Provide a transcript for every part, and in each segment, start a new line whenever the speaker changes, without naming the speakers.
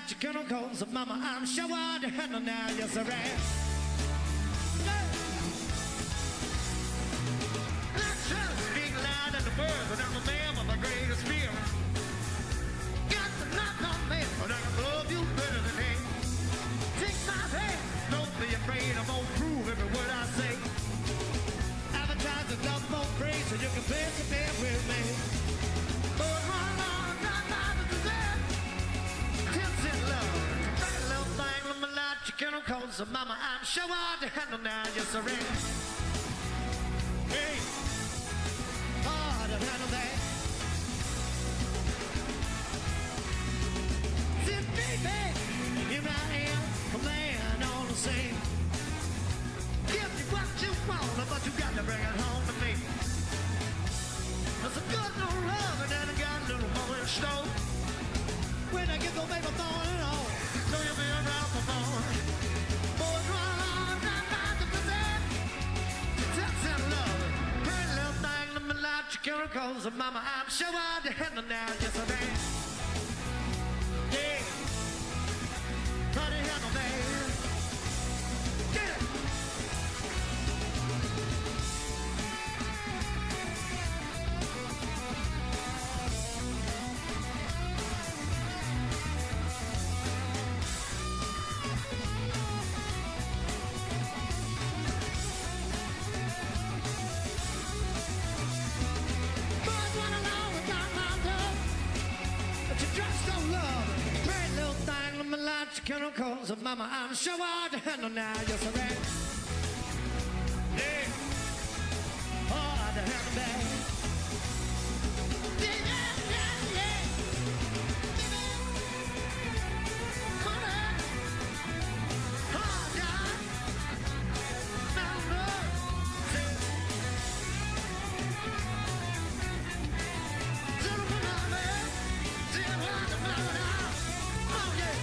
like your chemicals, so mama, I'm sure I to handle now, yes I am. Let's just speak loud in the words, and I'm a man with the greatest fear. Got to knock on me, but I can love you better than me. Take my hand, don't be afraid, I'm gonna prove every word I say. Advertise the love more praise, so you can face the bed with me. But one long time I was there. Tips in love. That little thing with my life, your chemicals, so mama, I'm sure I to handle now, yes I am. Hey, hard to handle that. See, baby, here I am, laying on the scene. Give me what you want, but you got to bring it home to me. There's a good little love, and then I got a little more in store. When I get the baby thorn and all, know you'll be around for more. Boys run on, not about to present. Tips and love, pretty little thing, let me light your chemicals, and mama, I'm sure I'll handle now, yes I am. Yeah, how to handle that? Get it. Chemicals of mama, I'm sure I to handle now, yes I am. Yeah, hard to handle that. Yeah, yeah, yeah. Come on, hard down, down low. Zero for mama, zero for mama. Oh yeah.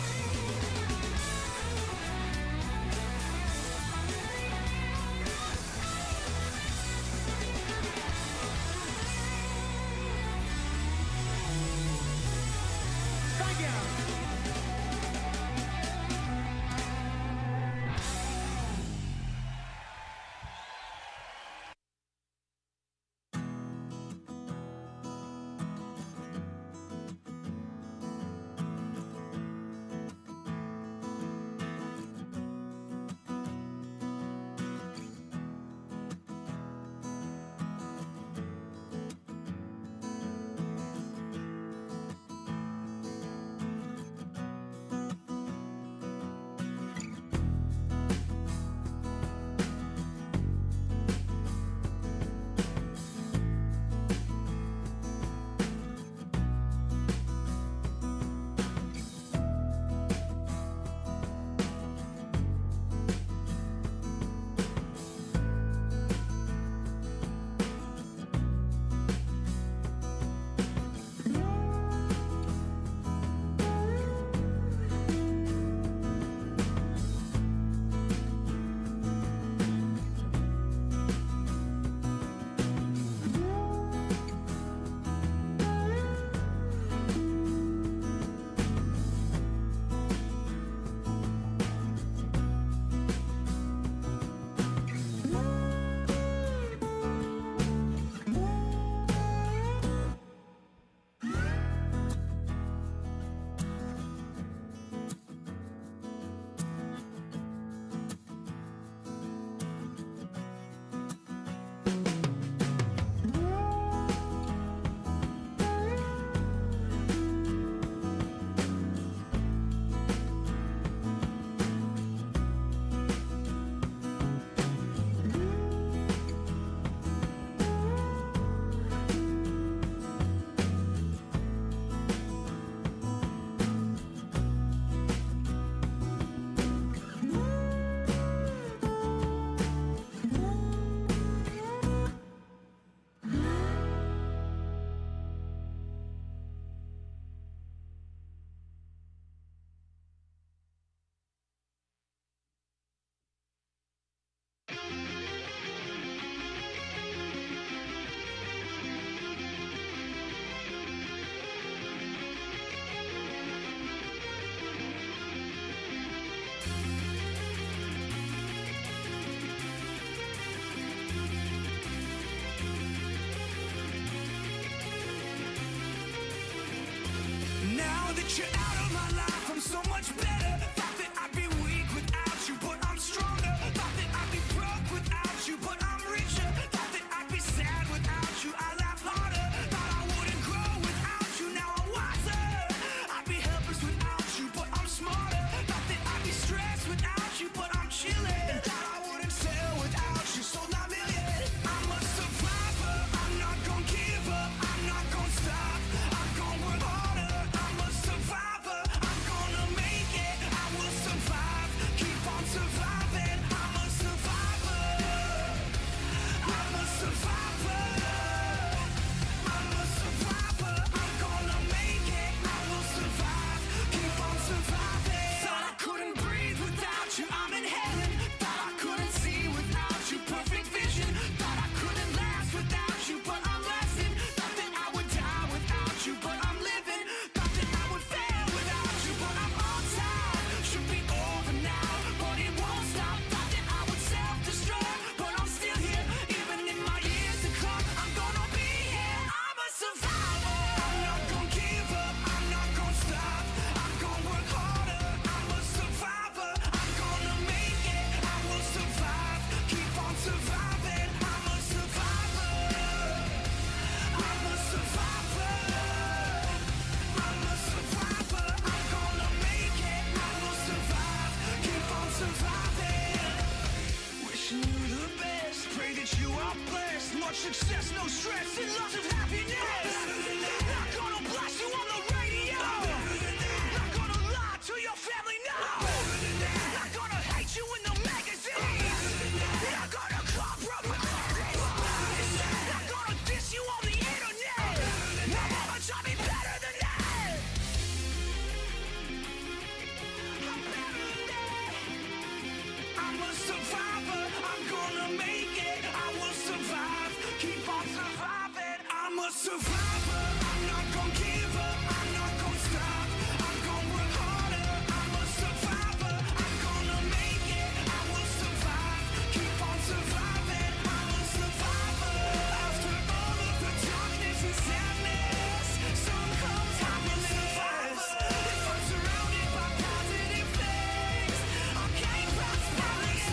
a survivor, I'm not gonna give up, I'm not gonna stop, I'm gonna work harder, I'm a survivor, I'm gonna make it, I will survive, keep on surviving, I'm a survivor. After all of the darkness and sadness, sun comes happiness. If I'm surrounded by positive things, I can't pass by it.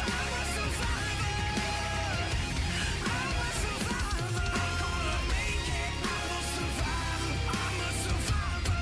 I'm a survivor, I'm a survivor, I'm gonna make it, I will survive, I'm a survivor.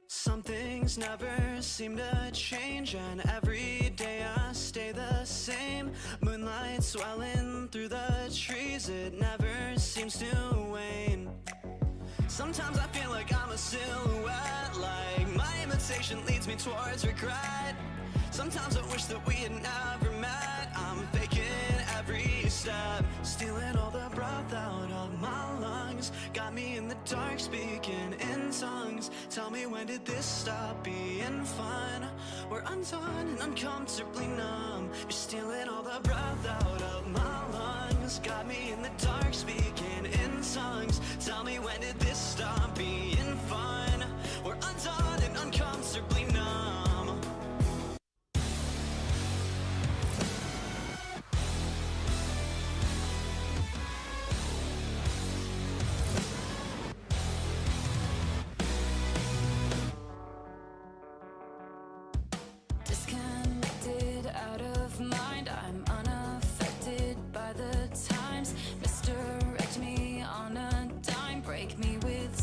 Some things never seem to change, and every day I stay the same. Moonlight swelling through the trees, it never seems to wane. Sometimes I feel like I'm a silhouette, like my imitation leads me towards regret. Sometimes I wish that we had never met. I'm faking every step, stealing all the breath out of my lungs. Got me in the dark speaking in tongues. Tell me, when did this stop being fun? We're undone and uncomfortably numb. You're stealing all the breath out of my lungs. Got me in the dark speaking in tongues. Tell me, when did this stop being fun? We're undone and uncomfortably numb.
Disconnected, out of mind, I'm unaffected by the times. Misdirect me on a dime, break me with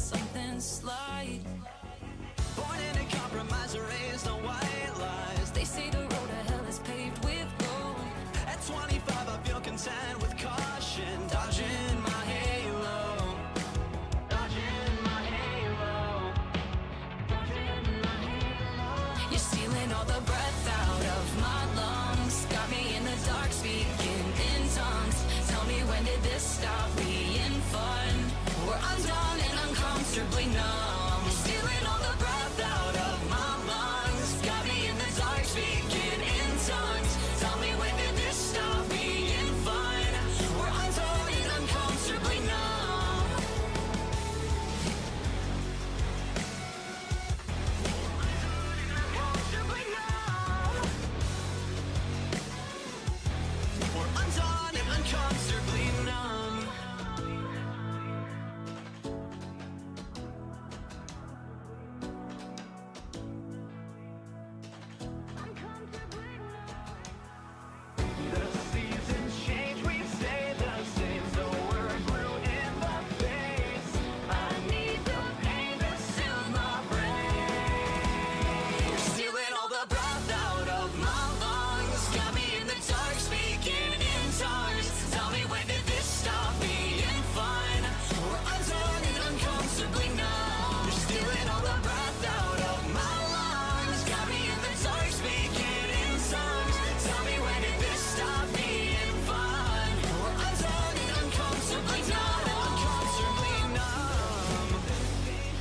all the breath out of my lungs. Got me in the dark, speaking in songs. Tell me, when did this stop being fun? We're undone and uncomfortably numb. Uncomfortably numb.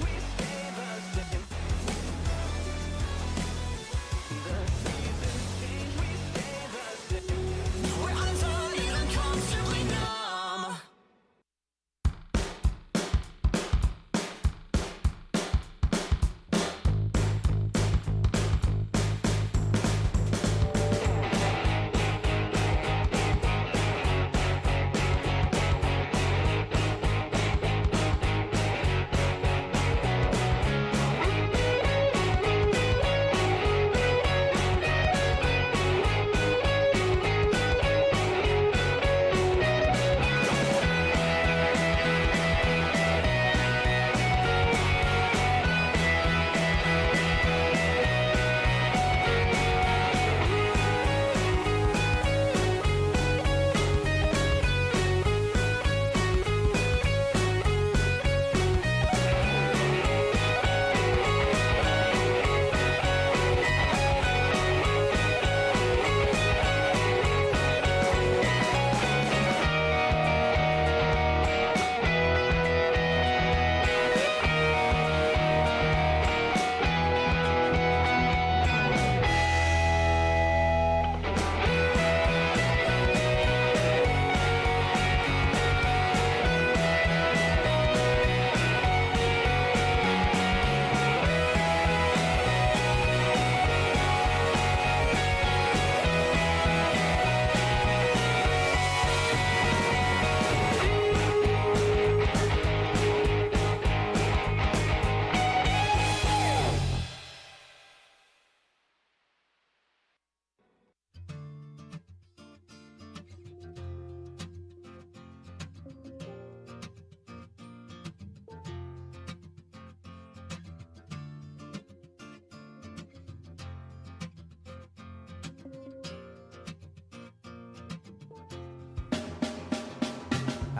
We stay the same. We're undone and uncomfortably numb.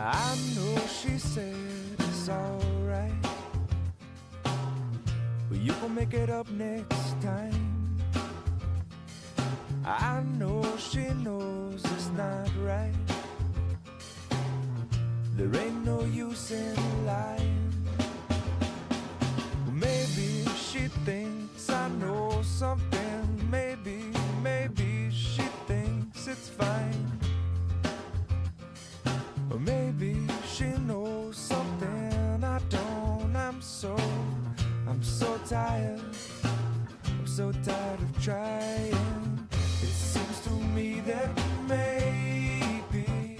I know she said it's alright, but you gon' make it up next time. I know she knows it's not right. There ain't no use in lying. Maybe she thinks I know something. Maybe she thinks it's fine. Or maybe she knows something I don't. I'm so tired. I'm so tired of trying. It seems to me that maybe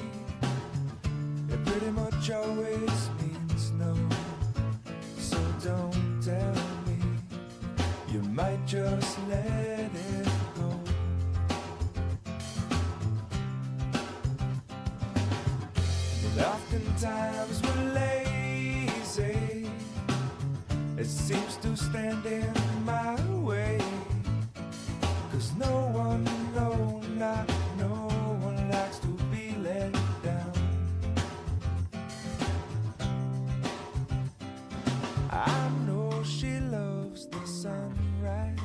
it pretty much always means no. So don't tell me, you might just let it go. And oftentimes we're lazy. It seems to stand in my way. 'Cause no one, no, not no one likes to be let down. I know she loves the sunrise,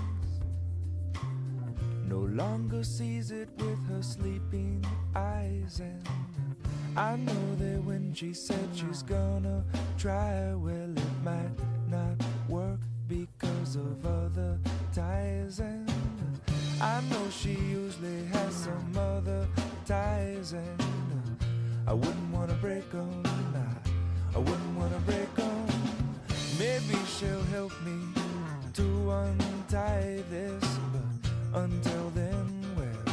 no longer sees it with her sleeping eyes. And I know that when she said she's gonna try, well, it might not work because of other ties. And I know she usually has some other ties. And I wouldn't wanna break them, I wouldn't wanna break them. Maybe she'll help me to untie this, but until then, well,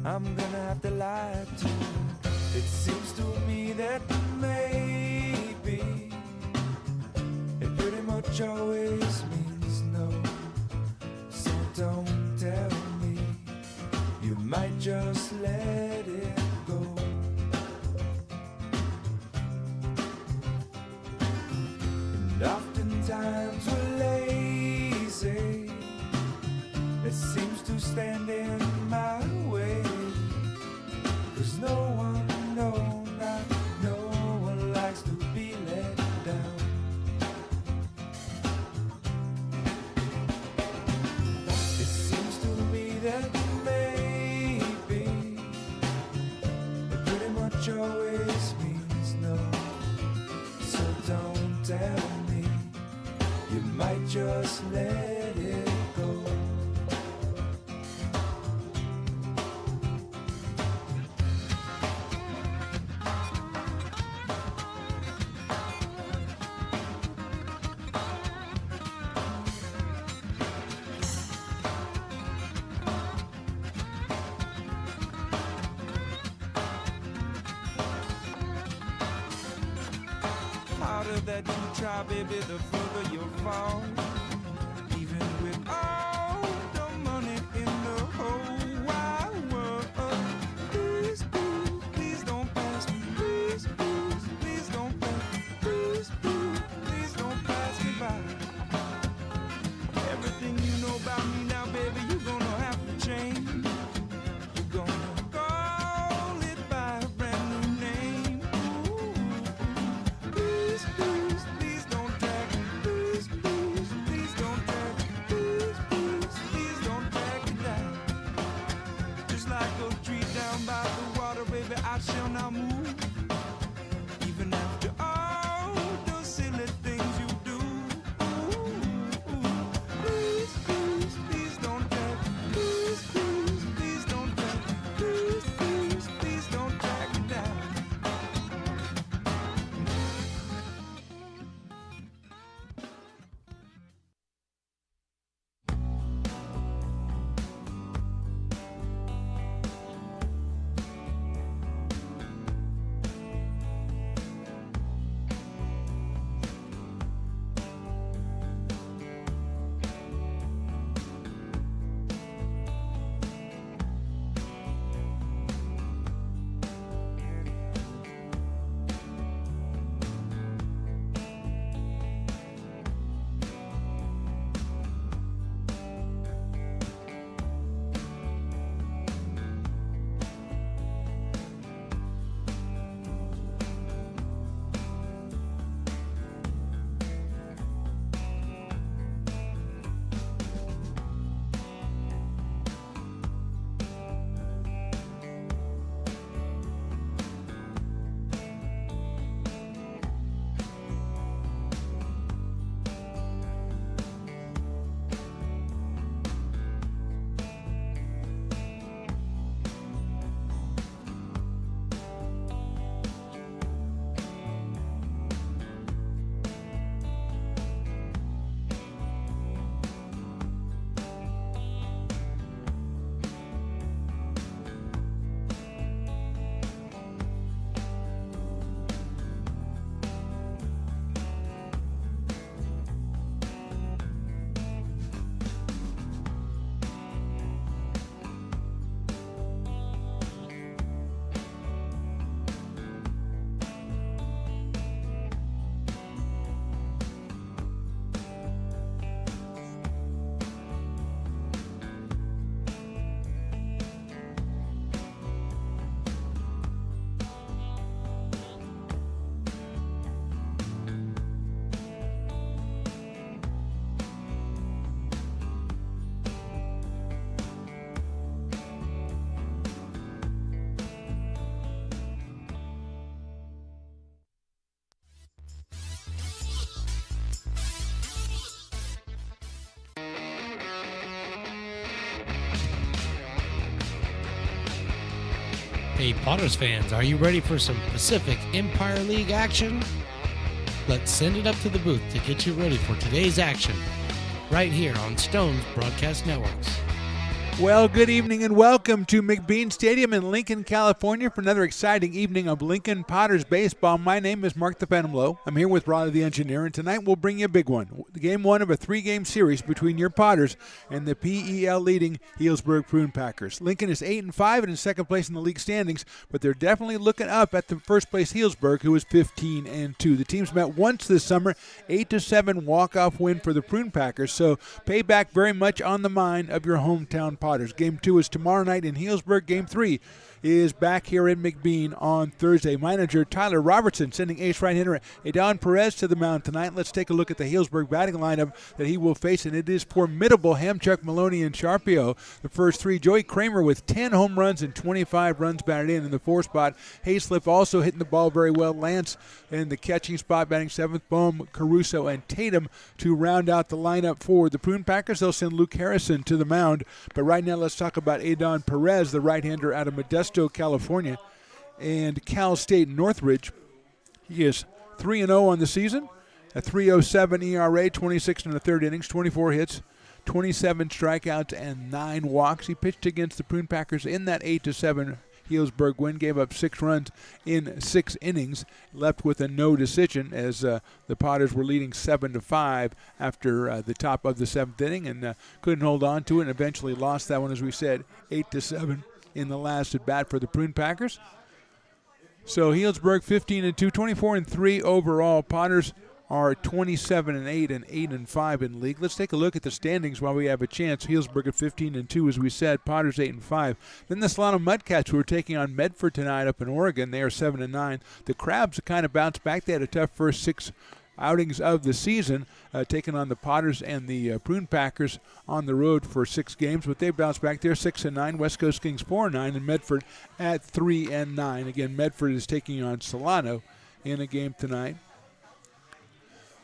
I'm gonna have to lie to her. It seems to me that maybe it pretty much always means no. So don't tell me, you might just let it go. And oftentimes we're lazy. It seems to stand in my way. 'Cause no one, no, not no one likes to be let down. just let it go. Harder that you try, baby, the further you'll fall. Even with all the money in the whole wide world. Please, please, please don't pass me. Please, please, please don't pass me. Please, please, please don't pass me by. Everything you know about me now, baby, you're gonna have to change. You're gonna call it by a brand new name. Please, please, please don't drag me. Please, please, please don't drag me. Please, please, please don't drag me down. Just like a tree down by the water, baby, I shall not move. Even after all the silly things you do. Please, please, please don't drag me. Please, please, please don't drag me. Please, please, please don't drag me down.
Hey Potters fans, are you ready for some Pacific Empire League action? Let's send it up to the booth to get you ready for today's action, right here on Stone's Broadcast Networks.
Well, good evening and welcome to McBean Stadium in Lincoln, California for another exciting evening of Lincoln Potters baseball. My name is Mark the Phantom Lowe. I'm here with Ronnie the Engineer, and tonight we'll bring you a big one. Game one of a three-game series between your Potters and the PEL leading Healdsburg Prune Packers. Lincoln is 8-5 and in second place in the league standings, but they're definitely looking up at the first place Healdsburg, who is 15-2. The teams met once this summer, 8-7 walk-off win for the Prune Packers, so payback very much on the mind of your hometown Potters. Game 2 is tomorrow night in Healdsburg. Game 3 is back here in McBean on Thursday. Manager Tyler Robertson sending ace right-hander Adon Perez to the mound tonight. Let's take a look at the Healdsburg batting lineup that he will face, and it is formidable. Hamchuk, Maloney, and Sharpio. The first three, Joey Kramer with 10 home runs and 25 runs batted in the fourth spot. Hayslip also hitting the ball very well. Lance in the catching spot, batting seventh. Bohm, Caruso, and Tatum to round out the lineup for the Prune Packers. They'll send Luke Harrison to the mound. But right now, let's talk about Adon Perez, the right-hander out of Modesto, California, and Cal State Northridge. He is 3-0 on the season, a 3.07 ERA, 26 and a third innings, 24 hits, 27 strikeouts, and 9 walks. He pitched against the Prune Packers in that 8-7 Healdsburg win, gave up 6 runs in 6 innings, left with a no decision as the Potters were leading 7-5 after the top of the 7th inning, and couldn't hold on to it and eventually lost that one, as we said, 8-7 in the last at bat for the Prune Packers. So Healdsburg 15-2, 24-3 overall. Potters are 27-8 and 8-5 in league. Let's take a look at the standings while we have a chance. Healdsburg at 15-2, as we said. Potters 8-5. Then the Solano Mudcats, who are taking on Medford tonight up in Oregon. They are 7-9. The Crabs kind of bounced back. They had a tough first 6 outings of the season, taking on the Potters and the Prune Packers on the road for 6 games, but they bounced back. They're 6-9. West Coast Kings 4-9, and Medford at 3-9. Again, Medford is taking on Solano in a game tonight.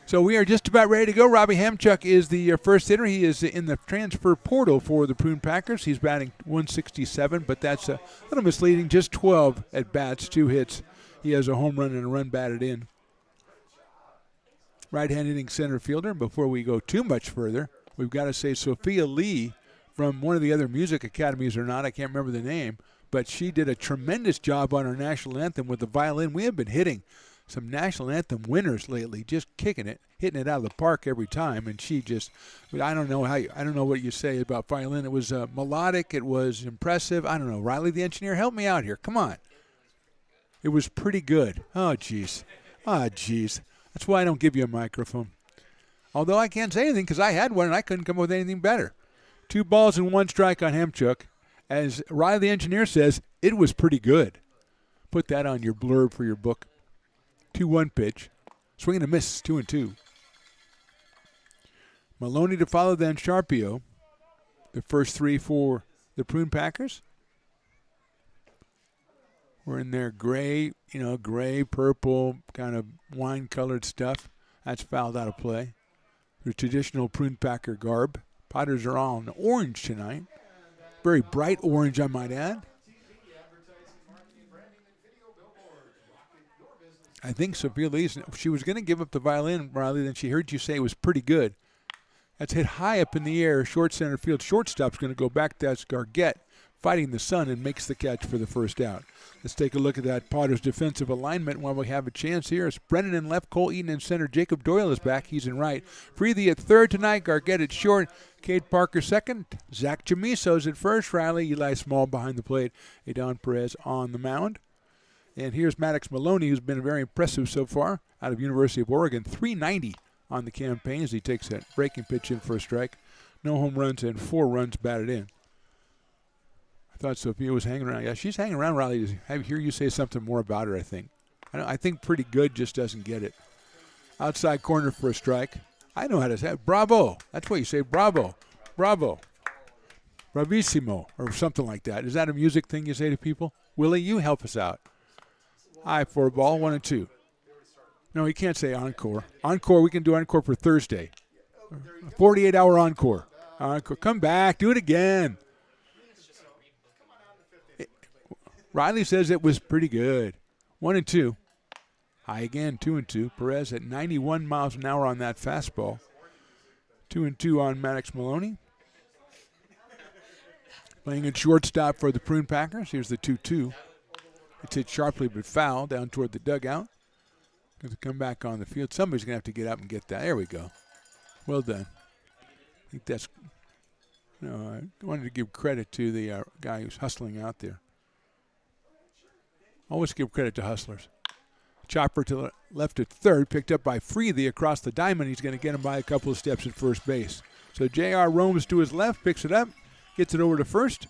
So we are just about ready to go. Robbie Hamchuk is the first hitter. He is in the transfer portal for the Prune Packers. He's batting 167, but that's a little misleading. Just 12 at bats, 2 hits. He has a home run and a run batted in. Right-hand hitting center fielder. Before we go too much further, we've got to say Sophia Lee from one of the other music academies or not, I can't remember the name, but she did a tremendous job on our national anthem with the violin. We have been hitting some national anthem winners lately, just kicking it, hitting it out of the park every time, and she just, I don't know what you say about violin. It was melodic, it was impressive. I don't know. Riley, the engineer, help me out here. Come on. It was pretty good. Oh, jeez. That's why I don't give you a microphone. Although I can't say anything because I had one and I couldn't come up with anything better. 2 balls and 1 strike on Hamchuk. As Riley, the engineer, says, it was pretty good. Put that on your blurb for your book. 2-1 pitch. Swing and a miss, 2-2. Maloney to follow, then Sharpio. The first 3 for the Prune Packers. We're in their gray, purple, kind of wine-colored stuff. That's fouled out of play. The traditional Prune Packer garb. Potters are all in orange tonight. Very bright orange, I might add. I think Sophia Lee, she was going to give up the violin, Riley, then she heard you say it was pretty good. That's hit high up in the air, short center field. Shortstop's going to go back. That's Gargett fighting the sun and makes the catch for the first out. Let's take a look at that Potters defensive alignment while we have a chance here. It's Brennan in left, Cole Eaton in center. Jacob Doyle is back. He's in right. Freethy at third tonight. Gargett at short. Cade Parker second. Zach Chamiso's at first. Riley, Eli Small behind the plate. Adon Perez on the mound. And here's Maddox Maloney, who's been very impressive so far out of University of Oregon. 390 on the campaign as he takes that breaking pitch in for a strike. No home runs and 4 runs batted in. I thought Sophia was hanging around. Yeah, she's hanging around, Riley. I hear you say something more about her, I think. I think pretty good, just doesn't get it. Outside corner for a strike. I know how to say it. Bravo. That's what you say. Bravo. Bravo. Bravissimo or something like that. Is that a music thing you say to people? Willie, you help us out. High for a ball, 1-2. No, you can't say encore. Encore, we can do encore for Thursday. 48-hour encore. Encore. Come back. Do it again. Riley says it was pretty good. 1-2. High again, 2-2. Perez at 91 miles an hour on that fastball. 2-2 on Maddox Maloney. Playing at shortstop for the Prune Packers. Here's the 2-2. It's hit sharply but foul down toward the dugout. Going to come back on the field. Somebody's going to have to get up and get that. There we go. Well done. I think that's. I wanted to give credit to the guy who's hustling out there. Always give credit to hustlers. Chopper to the left at third, picked up by Freethy across the diamond. He's going to get him by a couple of steps at first base. So J.R. roams to his left, picks it up, gets it over to first,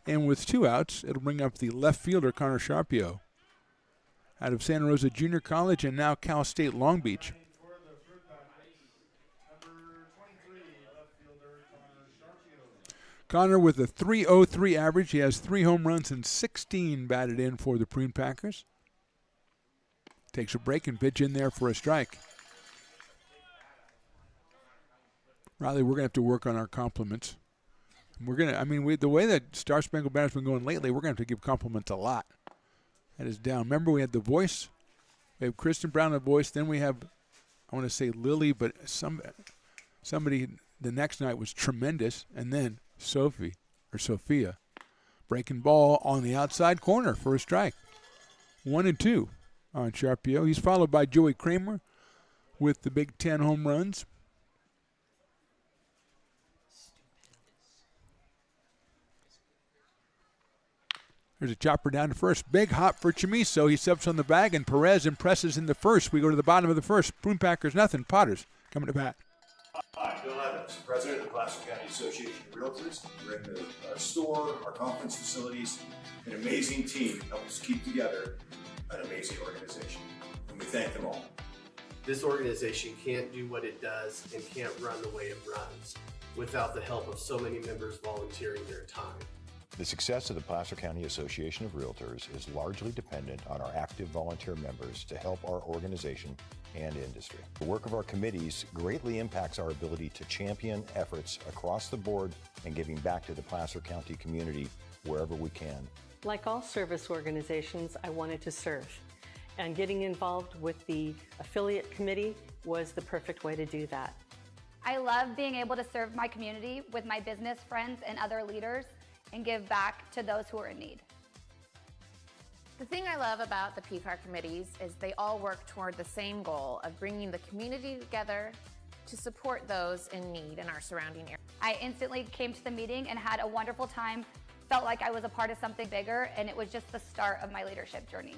And with 2 outs, it'll bring up the left fielder, Connor Sharpio, out of Santa Rosa Junior College and now Cal State Long Beach. Connor with a .303 average. He has 3 home runs and 16 batted in for the Prune Packers. Takes a break and pitch in there for a strike. Riley, we're going to have to work on our compliments. The way that Star Spangled Banner's been going lately, we're going to have to give compliments a lot. That is down. Remember, we had the voice. We have Kristen Brown, the voice. Then we have, I want to say Lily, but somebody the next night was tremendous. And then Sophia, breaking ball on the outside corner for a strike. 1-2 on Sharpio. He's followed by Joey Kramer with the Big Ten home runs. There's a chopper down to first. Big hop for Chamiso. He steps on the bag, and Perez impresses in the first. We go to the bottom of the first. Prune Packers nothing. Potters coming to bat.
Hi, Bill Evans, President of the Placer County Association of Realtors. We're in the store, our conference facilities, an amazing team that helps keep together an amazing organization. And we thank them all.
This organization can't do what it does and can't run the way it runs without the help of so many members volunteering their time.
The success of the Placer County Association of Realtors is largely dependent on our active volunteer members to help our organization and industry. The work of our committees greatly impacts our ability to champion efforts across the board and giving back to the Placer County community wherever we can.
Like all service organizations, I wanted to serve. And getting involved with the affiliate committee was the perfect way to do that.
I love being able to serve my community with my business friends and other leaders and give back to those who are in need.
The thing I love about the PCAR committees is they all work toward the same goal of bringing the community together to support those in need in our surrounding area.
I instantly came to the meeting and had a wonderful time, felt like I was a part of something bigger, and it was just the start of my leadership journey.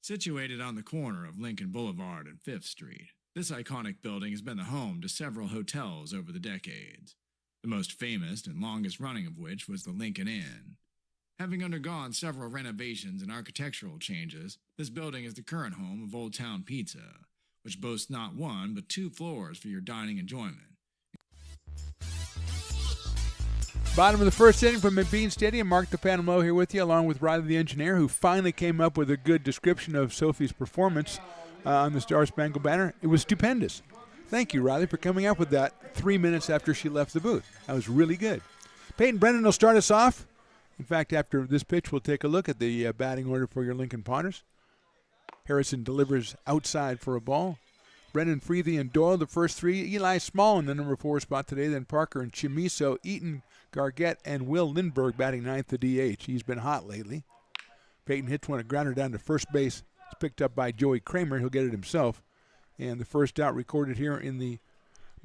Situated on the corner of Lincoln Boulevard and 5th Street, this iconic building has been the home to several hotels over the decades, the most famous and longest running of which was the Lincoln Inn. Having undergone several renovations and architectural changes, this building is the current home of Old Town Pizza, which boasts not 1 but 2 floors for your dining enjoyment.
Bottom of the first inning from McBean Stadium. Mark the Phantom Low here with you, along with Riley the Engineer, who finally came up with a good description of Sophie's performance on the Star Spangled Banner. It was stupendous. Thank you, Riley, for coming up with that 3 minutes after she left the booth. That was really good. Peyton Brennan will start us off. In fact, after this pitch, we'll take a look at the batting order for your Lincoln Potters. Harrison delivers outside for a ball. Brennan, Freethy, and Doyle, the first 3. Eli Small in the number 4 spot today. Then Parker and Chamiso, Eaton, Gargett, and Will Lindbergh batting 9th, the DH. He's been hot lately. Peyton hits one, a grounder down to first base. It's picked up by Joey Kramer. He'll get it himself. And the first out recorded here in the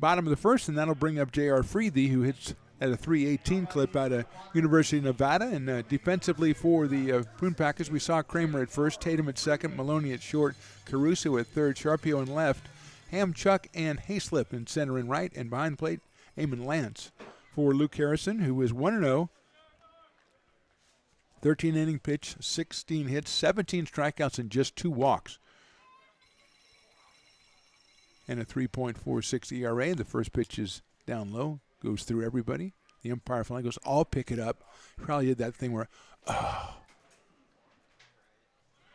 bottom of the first, and that'll bring up J.R. Freethy, who hits at a .318 clip out of University of Nevada. And defensively for the Prune Packers, we saw Kramer at first, Tatum at second, Maloney at short, Caruso at third, Sharpio in left, Ham, Chuck, and Hayslip in center and right, and behind plate, Eamon Lance. For Luke Harrison, who is 1-0, 13-inning pitch, 16 hits, 17 strikeouts, and just 2 walks. And a 3.46 ERA. The first pitch is down low, goes through everybody. The umpire finally goes, I'll pick it up. Probably did that thing where,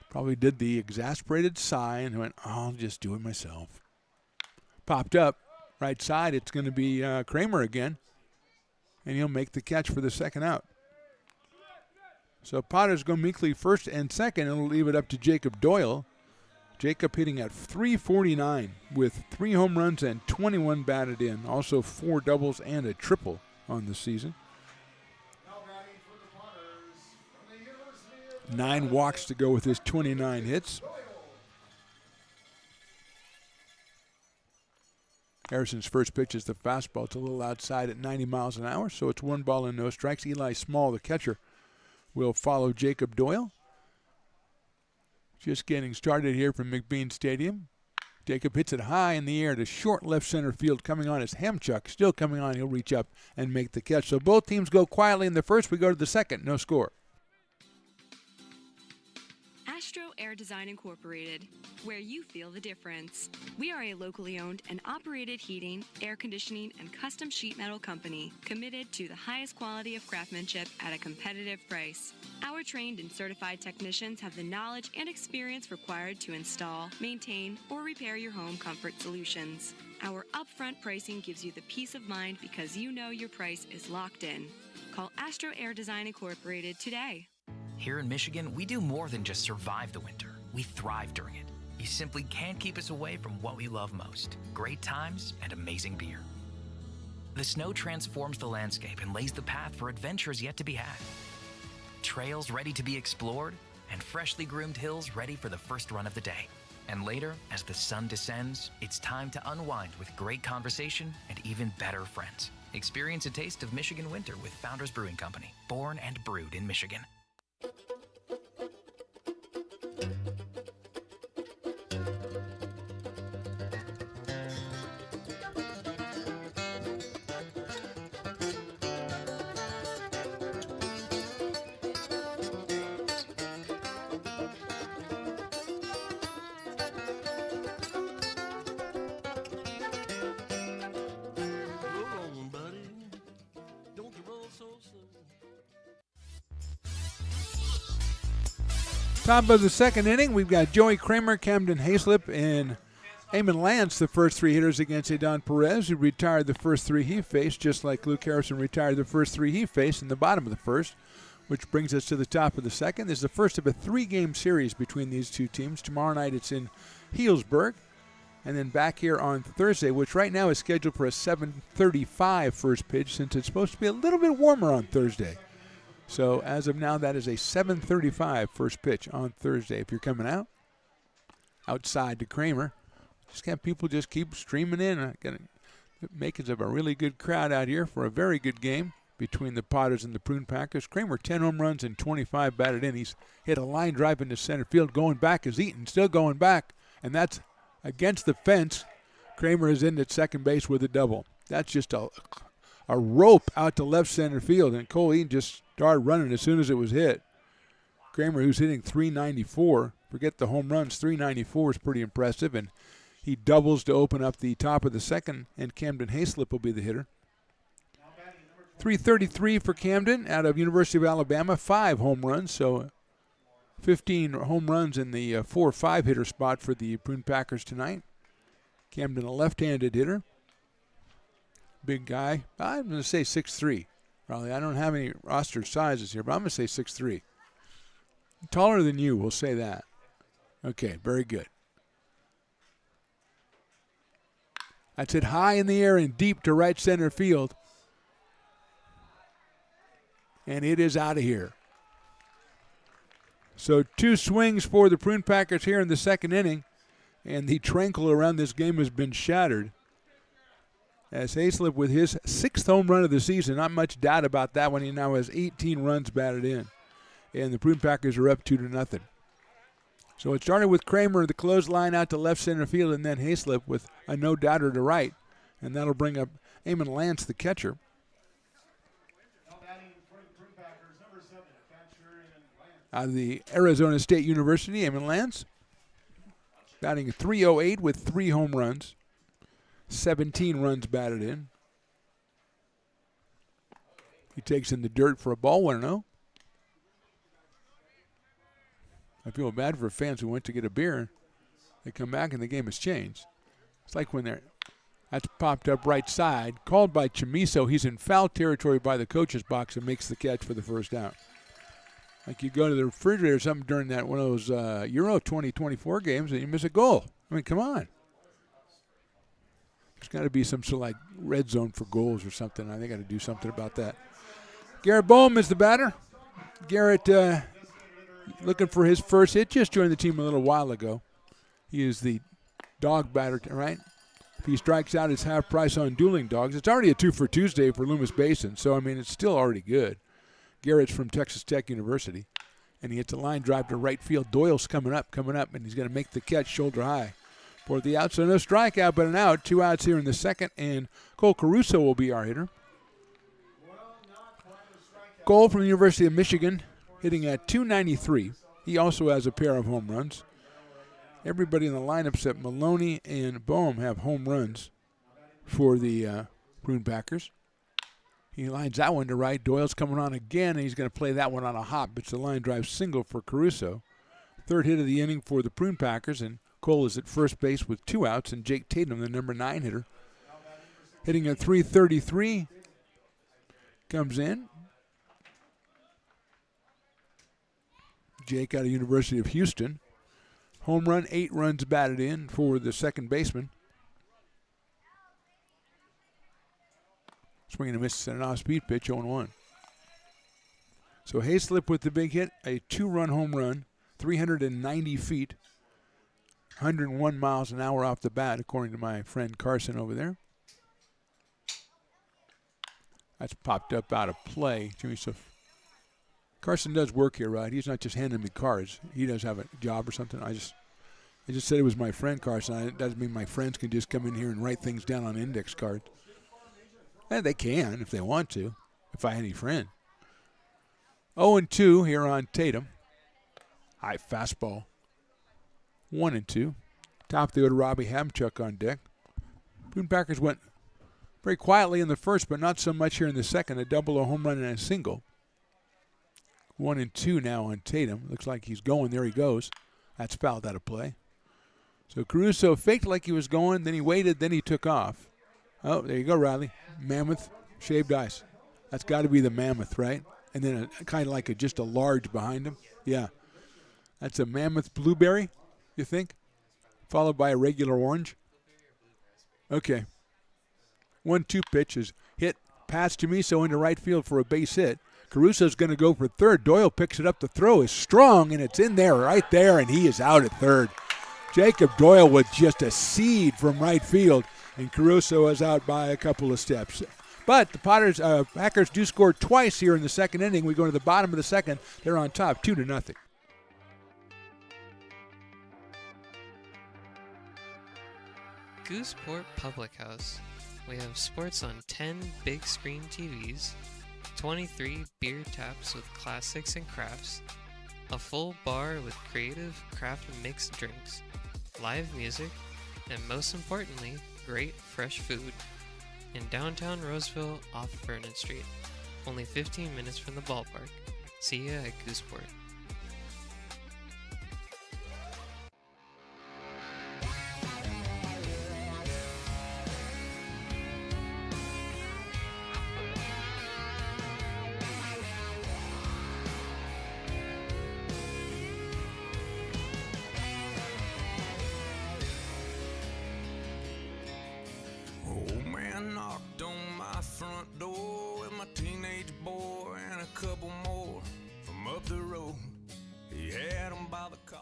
probably did the exasperated sigh and went, I'll just do it myself. Popped up, right side, it's going to be Kramer again. And he'll make the catch for the second out. So Potters go meekly first and second, and will leave it up to Jacob Doyle. Jacob hitting at .349 with 3 home runs and 21 batted in. Also 4 doubles and a triple on the season. 9 walks to go with his 29 hits. Harrison's first pitch is the fastball. It's a little outside at 90 miles an hour, so it's 1 ball and no strikes. Eli Small, the catcher, will follow Jacob Doyle. Just getting started here from McBean Stadium. Jacob hits it high in the air to short left center field. Coming on is Hamchuk. Still coming on. He'll reach up and make the catch. So both teams go quietly in the first. We go to the second. No score.
Astro Air Design Incorporated, where you feel the difference. We are a locally owned and operated heating, air conditioning, and custom sheet metal company committed to the highest quality of craftsmanship at a competitive price. Our trained and certified technicians have the knowledge and experience required to install, maintain, or repair your home comfort solutions. Our upfront pricing gives you the peace of mind because you know your price is locked in. Call Astro Air Design Incorporated today.
Here in Michigan, we do more than just survive the winter. We thrive during it. You simply can't keep us away from what we love most: great times and amazing beer. The snow transforms the landscape and lays the path for adventures yet to be had. Trails ready to be explored, and freshly groomed hills ready for the first run of the day. And later, as the sun descends, it's time to unwind with great conversation and even better friends. Experience a taste of Michigan winter with Founders Brewing Company, born and brewed in Michigan.
Top of the second inning, we've got Joey Kramer, Camden Hayslip, and Eamon Lance, the first three hitters against Adon Perez, who retired the first three he faced, just like Luke Harrison retired the first three he faced in the bottom of the first, which brings us to the top of the second. This is the first of a three-game series between these two teams. Tomorrow night it's in Healdsburg, and then back here on Thursday, which right now is scheduled for a 7:35 first pitch, since it's supposed to be a little bit warmer on Thursday. So as of now, that is a 7:35 first pitch on Thursday. If you're coming out, outside to Kramer, just have people just keep streaming in. Makings of a really good crowd out here for a very good game between the Potters and the Prune Packers. Kramer, 10 home runs and 25 batted in. He's hit a line drive into center field. Going back is Eaton, still going back, and that's against the fence. Kramer is in at second base with a double. That's just a rope out to left center field, and Cole Eaton just started running as soon as it was hit. Kramer, who's hitting .394, forget the home runs, .394 is pretty impressive, and he doubles to open up the top of the second, and Camden Hayslip will be the hitter. .333 for Camden out of University of Alabama, 5 home runs, so 15 home runs in the 4-5 hitter spot for the Prune Packers tonight. Camden, a left-handed hitter. Big guy. I'm going to say 6'3". Probably. I don't have any roster sizes here, but I'm going to say 6'3". Taller than you, we'll say that. Okay, very good. That's it high in the air and deep to right center field. And it is out of here. So 2 swings for the Prune Packers here in the second inning, and the tranquil around this game has been shattered. As Hayslip with his 6th home run of the season, not much doubt about that one. He now has 18 runs batted in. And the Prune Packers are up 2-0. So it started with Kramer, the clothesline out to left center field, and then Hayslip with a no-doubter to right. And that'll bring up Eamon Lance, the catcher. Out of the Arizona State University, Eamon Lance, batting .308 with 3 home runs. 17 runs batted in. He takes in the dirt for a ball, 1-0. I feel bad for fans who went to get a beer. They come back and the game has changed. It's like when that's popped up right side. Called by Chamiso. He's in foul territory by the coach's box and makes the catch for the first out. Like you go to the refrigerator or something during that one of those Euro 2024 games and you miss a goal. I mean, come on. There's got to be some sort of like red zone for goals or something. I think I got to do something about that. Garrett Boehm is the batter. Garrett looking for his first hit. Just joined the team a little while ago. He is the dog batter, right? If he strikes out, it's half price on dueling dogs. It's already a 2 for Tuesday for Loomis Basin, so, I mean, it's still already good. Garrett's from Texas Tech University, and he hits a line drive to right field. Doyle's coming up, and he's going to make the catch shoulder high for the out. So no strikeout, but an out. 2 outs here in the second, and Cole Caruso will be our hitter. Cole from the University of Michigan, hitting at .293. He also has a pair of home runs. Everybody in the lineup except Maloney and Boehm have home runs for the Prune Packers. He lines that one to right. Doyle's coming on again, and he's going to play that one on a hop. It's a line drive single for Caruso. Third hit of the inning for the Prune Packers, and Cole is at first base with 2 outs, and Jake Tatum, the number 9 hitter, hitting at .333, comes in. Jake out of University of Houston. Home run, 8 runs batted in for the second baseman. Swing and a miss and an off-speed pitch, 0-1. So Hayslip with the big hit, a 2-run home run, 390 feet, 101 miles an hour off the bat, according to my friend Carson over there. That's popped up out of play. Carson does work here, right? He's not just handing me cards. He does have a job or something. I just said it was my friend Carson. It doesn't mean my friends can just come in here and write things down on index cards. And they can if they want to, if I had any friend. 0-2 here on Tatum. High fastball. 1-2. Top of the order, Robbie Hamchuk on deck. Prune Packers went very quietly in the first, but not so much here in the second. A double, a home run, and a single. 1-2 now on Tatum. Looks like he's going. There he goes. That's fouled out of play. So Caruso faked like he was going, then he waited, then he took off. Oh, there you go, Riley. Mammoth, shaved ice. That's got to be the Mammoth, right? And then kind of like just a large behind him. Yeah. That's a Mammoth blueberry, you think? Followed by a regular orange. Okay. 1-2 pitch is hit past Chamiso into right field for a base hit. Caruso's going to go for third. Doyle picks it up. The throw is strong, and it's in there, right there, and he is out at third. Jacob Doyle with just a seed from right field, and Caruso is out by a couple of steps. But the Packers do score twice here in the second inning. We go to the bottom of the second. They're on top, 2-0.
Gooseport Public House. We have sports on 10 big screen TVs, 23 beer taps with classics and crafts, a full bar with creative craft mixed drinks, live music, and most importantly, great fresh food. In downtown Roseville off Vernon Street, only 15 minutes from the ballpark. See ya at Gooseport.
Front door with my teenage boy and a couple more from up the road. He had them by the collar.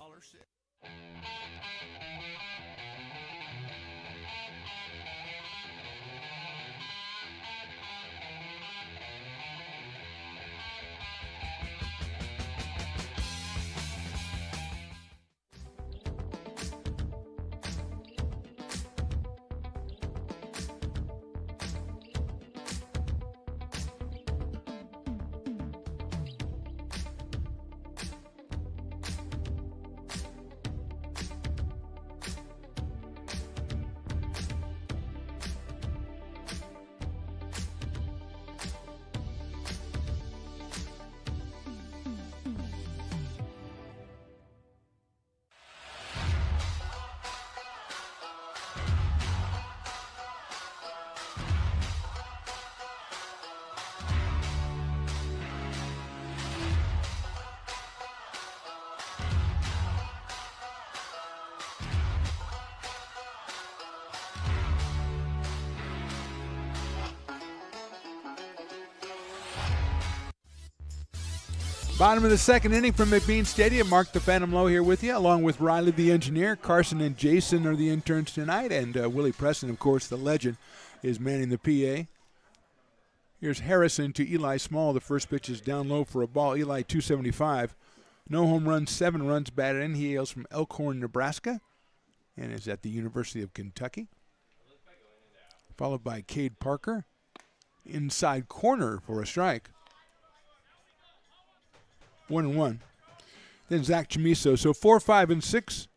Bottom of the second inning from McBean Stadium. Mark the Phantom Low here with you, along with Riley the engineer. Carson and Jason are the interns tonight, and Willie Preston, of course, the legend, is manning the PA. Here's Harrison to Eli Small. The first pitch is down low for a ball. Eli 275. No home runs, 7 runs batted in. He hails from Elkhorn, Nebraska, and is at the University of Kentucky. Followed by Cade Parker. Inside corner for a strike. 1-1. Then Zach Chamiso. So 4, 5, and 6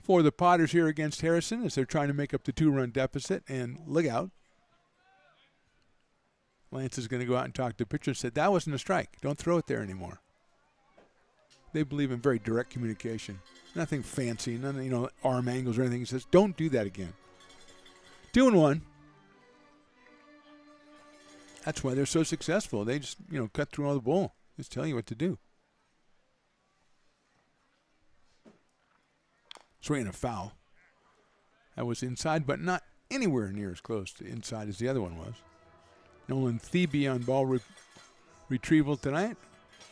for the Potters here against Harrison as they're trying to make up the 2-run deficit. And look out. Lance is going to go out and talk to the pitcher and said, that wasn't a strike. Don't throw it there anymore. They believe in very direct communication. Nothing fancy, none, arm angles or anything. He says, don't do that again. 2-1. That's why they're so successful. They just, cut through all the bull. Just tell you what to do. Swinging a foul. That was inside, but not anywhere near as close to inside as the other one was. Nolan Thebe on ball retrieval tonight.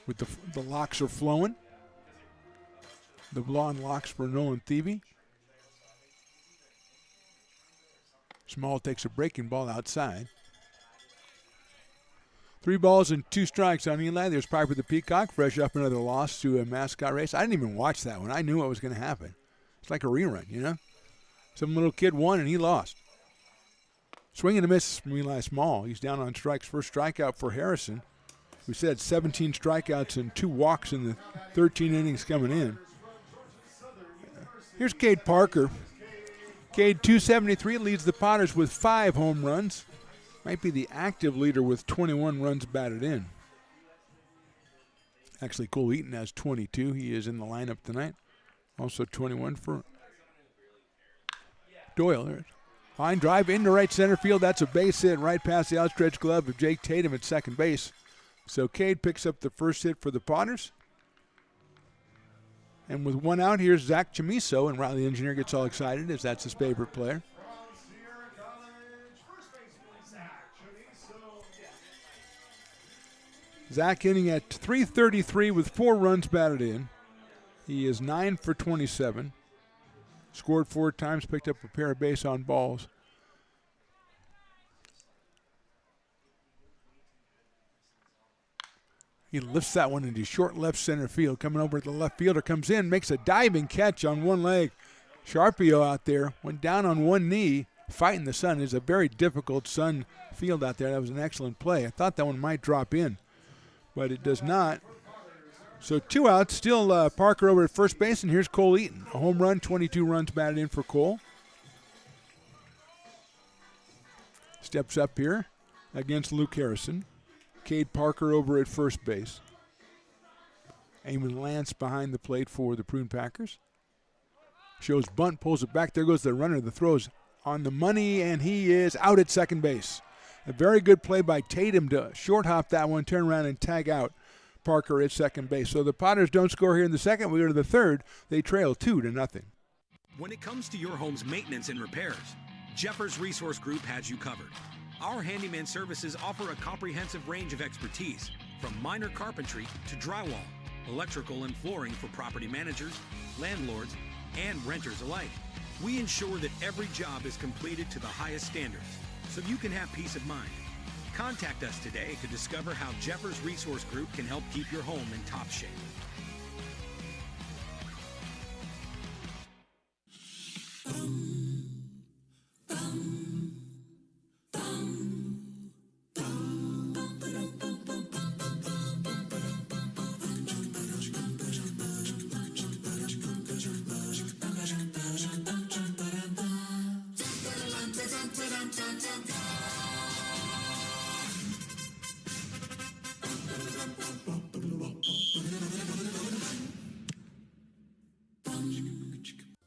With the locks are flowing. The blonde locks for Nolan Thebe. Small takes a breaking ball outside. 3 balls and 2 strikes on Eli. There's Piper the Peacock, fresh up another loss to a mascot race. I didn't even watch that one. I knew what was going to happen. It's like a rerun, Some little kid won and he lost. Swing and a miss from Eli Small. He's down on strikes. First strikeout for Harrison. We said 17 strikeouts and 2 walks in the 13 innings coming in. Here's Cade Parker. Cade, 273, leads the Potters with 5 home runs. Might be the active leader with 21 runs batted in. Actually, Cole Eaton has 22. He is in the lineup tonight. Also 21 for Doyle. There's line drive into right center field. That's a base hit right past the outstretched glove of Jake Tatum at second base. So Cade picks up the first hit for the Potters. And with 1 out, here's Zach Chamiso, and Riley the engineer gets all excited as that's his favorite player. Zach hitting at .333 with 4 runs batted in. He is 9 for 27. Scored 4 times, picked up a pair of base on balls. He lifts that one into short left center field. Coming over to the left fielder, comes in, makes a diving catch on one leg. Sharpio out there, went down on one knee, fighting the sun. It's a very difficult sun field out there. That was an excellent play. I thought that one might drop in, but it does not. So 2 outs, still Parker over at first base, and here's Cole Eaton. A home run, 22 runs batted in for Cole. Steps up here against Luke Harrison. Cade Parker over at first base. Eamon Lance behind the plate for the Prune Packers. Shows bunt, pulls it back. There goes the runner. The throw's on the money, and he is out at second base. A very good play by Tatum to short hop that one, turn around and tag out Parker at second base. So the Potters don't score here in the second. We go to the third. They trail 2-0.
When it comes to your home's maintenance and repairs, Jeffers Resource Group has you covered. Our handyman services offer a comprehensive range of expertise, from minor carpentry to drywall, electrical and flooring for property managers, landlords, and renters alike. We ensure that every job is completed to the highest standards, so you can have peace of mind. Contact us today to discover how Jeffers Resource Group can help keep your home in top shape.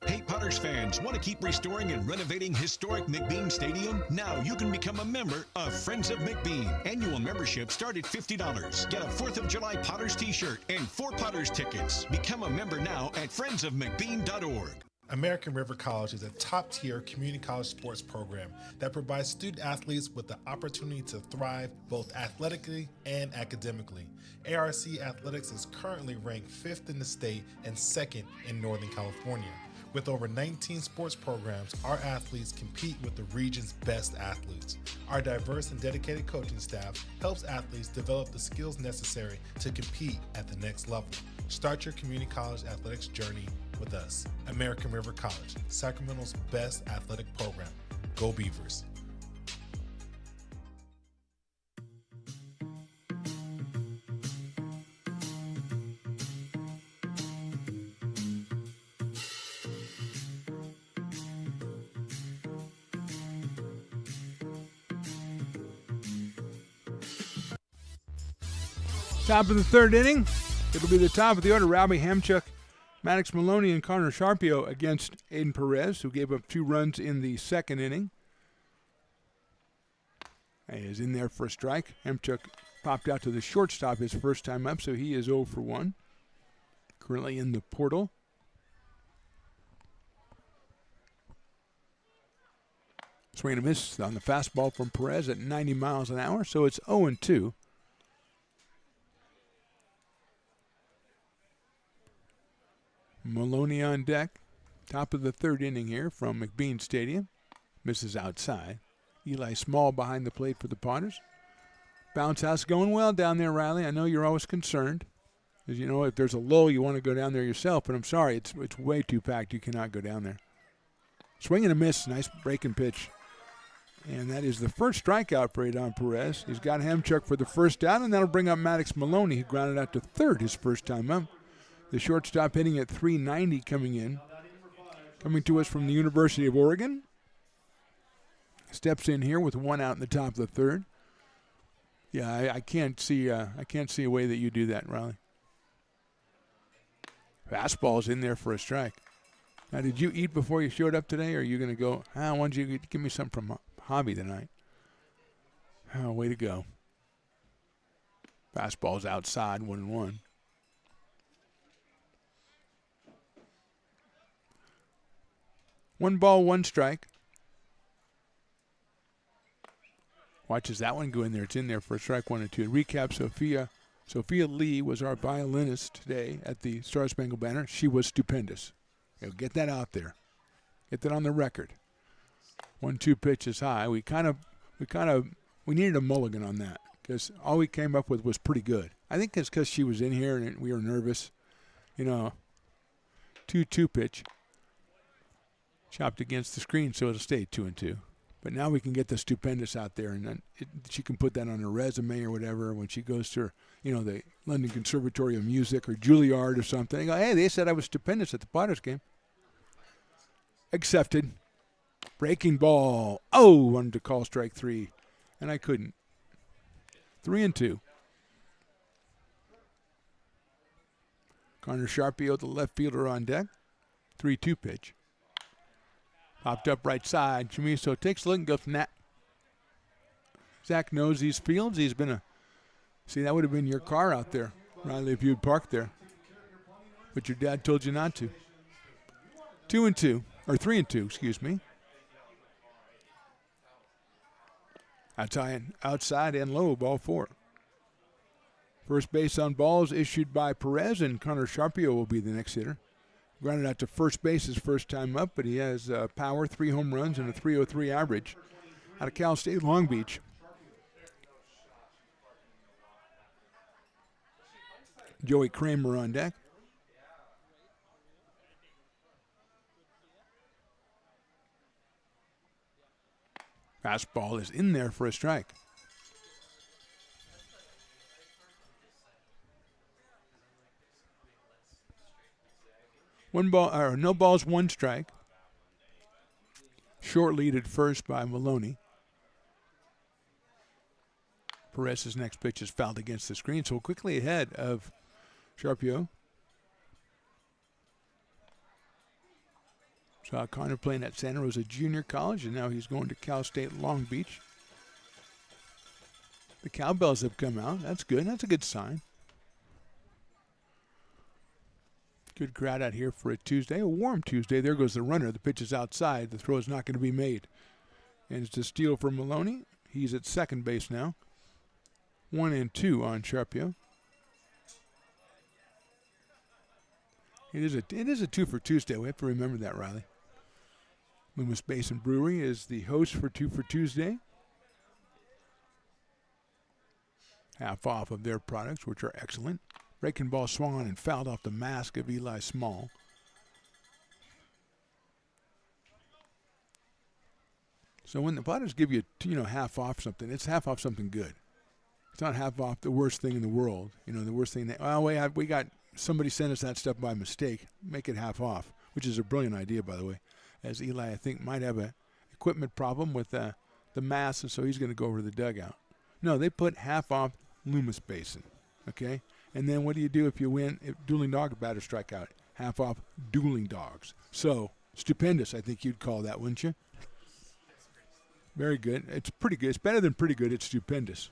Hey, Potters fans, want to keep restoring and renovating historic McBean Stadium? Now you can become a member of Friends of McBean. Annual membership start at $50. Get a 4th of July Potters t-shirt and 4 Potters tickets. Become a member now at friendsofmcbean.org.
American River College is a top-tier community college sports program that provides student athletes with the opportunity to thrive both athletically and academically. ARC Athletics is currently ranked 5th in the state and 2nd in Northern California. With over 19 sports programs, our athletes compete with the region's best athletes. Our diverse and dedicated coaching staff helps athletes develop the skills necessary to compete at the next level. Start your community college athletics journey with us. American River College, Sacramento's best athletic program. Go Beavers.
Top of the third inning. It'll be the top of the order. Robbie Hamchuk, Maddox Maloney, and Connor Sharpio against Aiden Perez, who gave up 2 runs in the second inning. He is in there for a strike. Hamchuk popped out to the shortstop his first time up, so he is 0 for 1. Currently in the portal. Swing and a miss on the fastball from Perez at 90 miles an hour, so it's 0-2. Maloney on deck. Top of the third inning here from McBean Stadium. Misses outside. Eli Small behind the plate for the Potters. Bounce house going well down there, Riley. I know you're always concerned. Because, you know, if there's a lull, you want to go down there yourself. But I'm sorry, it's way too packed. You cannot go down there. Swing and a miss. Nice breaking pitch. And that is the first strikeout for Aiden Perez. He's got Hamchuk for the first out, and that'll bring up Maddox Maloney, who grounded out to third his first time up. The shortstop hitting at 390 coming in. Coming to us from the University of Oregon. Steps in here with 1 out in the top of the third. Yeah, I can't see a way that you do that, Riley. Fastball's in there for a strike. Now, did you eat before you showed up today, or are you going to go, why don't you give me something from Hobby tonight? Oh, way to go. Fastball's outside, 1-1. One ball, one strike. Watches that one go in there. It's in there for a strike, 1-2. Recap, Sophia Lee was our violinist today at the Star Spangled Banner. She was stupendous. Get that out there. Get that on the record. 1-2 pitch is high. We needed a mulligan on that because all we came up with was pretty good. I think it's because she was in here and we were nervous. 2-2 pitch. Chopped against the screen, so it'll stay 2-2. But now we can get the stupendous out there, and then she can put that on her resume or whatever when she goes to her, the London Conservatory of Music or Juilliard or something. They go, hey, they said I was stupendous at the Potters game. Accepted. Breaking ball. Oh, wanted to call strike 3, and I couldn't. 3-2. Connor Sharpio, the left fielder, on deck. 3-2 pitch. Popped up right side. Chamiso takes a look and goes from that. Zach knows these fields. He's been see, that would have been your car out there, Riley, if you had parked there. But your dad told you not to. 2-2, or 3-2, excuse me. Outside and low, ball 4. First base on balls issued by Perez, and Connor Sharpio will be the next hitter. Grounded out to first base his first time up, but he has power, 3 home runs, and a .303 average out of Cal State Long Beach. Joey Kramer on deck. Fastball is in there for a strike. No balls, 1 strike. Short lead at first by Maloney. Perez's next pitch is fouled against the screen, so quickly ahead of Sharpio. Saw Connor playing at Santa Rosa Junior College, and now he's going to Cal State Long Beach. The cowbells have come out. That's good. That's a good sign. Good crowd out here for a Tuesday, a warm Tuesday. There goes the runner. The pitch is outside. The throw is not going to be made. And it's a steal for Maloney. He's at second base now. 1-2 on Sharpio. It is a 2 for Tuesday. We have to remember that, Riley. Loomis Basin Brewery is the host for 2 for Tuesday. Half off of their products, which are excellent. Breaking ball swung on and fouled off the mask of Eli Small. So when the Potters give you, half off something, it's half off something good. It's not half off the worst thing in the world. The worst thing that, we got somebody sent us that stuff by mistake. Make it half off, which is a brilliant idea, by the way. As Eli, I think, might have an equipment problem with the mass, and so he's going to go over to the dugout. No, they put half off Loomis Basin, okay? And then what do you do if you win? If dueling dog batter strikeout, half off dueling dogs. So stupendous, I think you'd call that, wouldn't you? Very good. It's pretty good. It's better than pretty good. It's stupendous.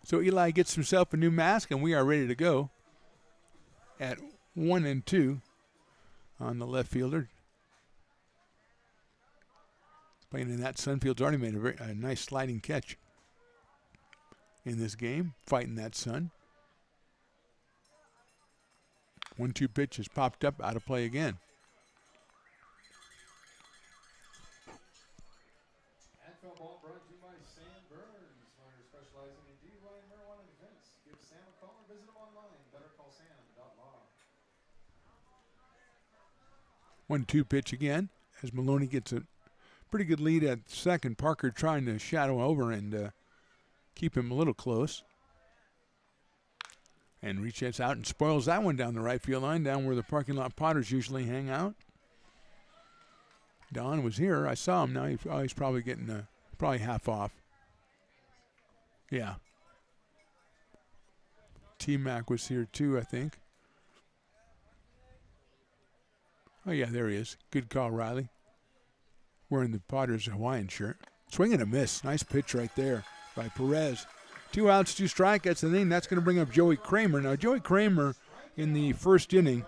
So Eli gets himself a new mask, and we are ready to go at 1-2 on the left fielder. Playing in that, Sunfield's already made a nice sliding catch in this game, fighting that Sun. 1-2 pitch has popped up, out of play again.
Ball brought to you by Sam Burns, lawyer specializing in DUI and marijuana defense. Give Sam a call or visit him online. BetterCallSam.law.
1-2 pitch again as Maloney gets a pretty good lead at second. Parker trying to shadow over and keep him a little close. And reaches out and spoils that one down the right field line, down where the parking lot Potters usually hang out. Don was here. I saw him. Now he's probably getting probably half off. Yeah. T-Mac was here too, I think. Oh, yeah, there he is. Good call, Riley. Wearing the Potters Hawaiian shirt. Swing and a miss. Nice pitch right there by Perez. 2 outs, 2 strikeouts, and then that's going to bring up Joey Kramer. Now, Joey Kramer in the first inning,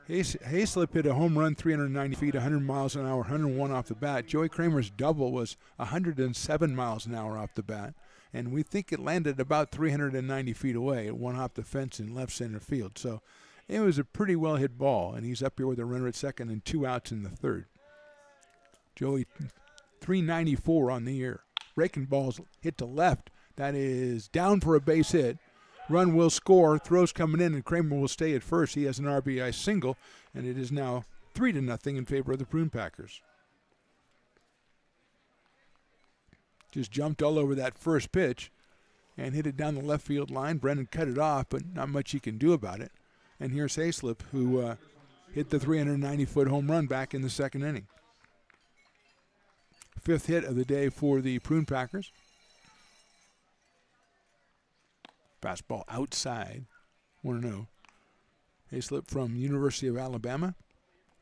Hayslip hit a home run, 390 feet, 100 miles an hour, 101 off the bat. Joey Kramer's double was 107 miles an hour off the bat, and we think it landed about 390 feet away. It went off the fence in left center field. So it was a pretty well-hit ball, and he's up here with a runner at second and 2 outs in the third. Joey, 394 on the year. Breaking balls hit to left. That is down for a base hit. Run will score. Throws coming in, and Kramer will stay at first. He has an RBI single, and it is now 3-0 in favor of the Prune Packers. Just jumped all over that first pitch and hit it down the left field line. Brennan cut it off, but not much he can do about it. And here's Hayslip, who hit the 390-foot home run back in the second inning. 5th hit of the day for the Prune Packers. Fastball outside. 1-0. Hayslip from University of Alabama.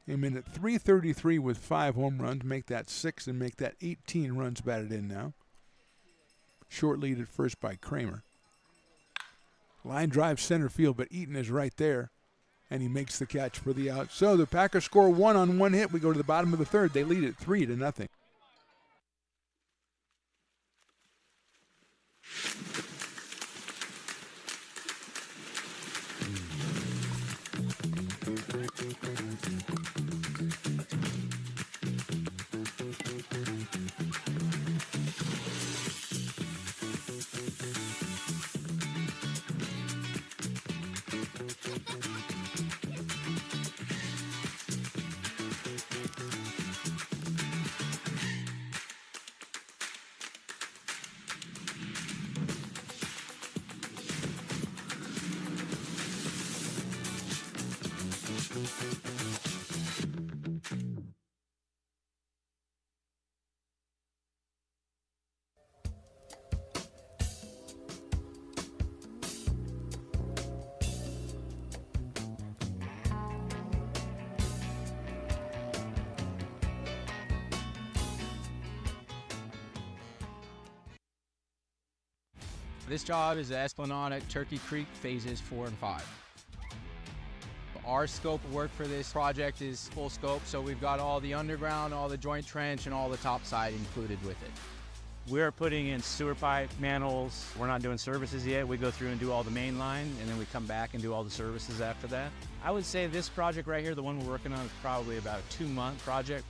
Came in at 333 with 5 home runs. Make that 6 and make that 18 runs batted in now. Short lead at first by Kramer. Line drive center field, but Eaton is right there. And he makes the catch for the out. So the Packers score 1 on 1 hit. We go to the bottom of the third. They lead it 3-0.
This job is the Esplanade at Turkey Creek phases 4 and 5.
Our scope of work for this project is full scope, so we've got all the underground, all the joint trench, and all the topside included with it.
We're putting in sewer pipe, manholes. We're not doing services yet. We go through and do all the main line, and then we come back and do all the services after that. I would say this project right here, the one we're working on, is probably about a 2-month project.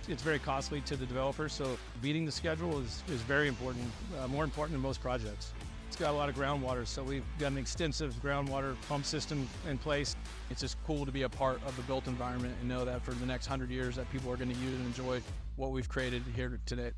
It's very costly to the developer, so beating the schedule is very important, more important than most projects. It's got a lot of groundwater, so we've got an extensive groundwater pump system in place.
It's just cool to be a part of the built environment and know that for the next 100 years that people are going to use and enjoy what we've created here today.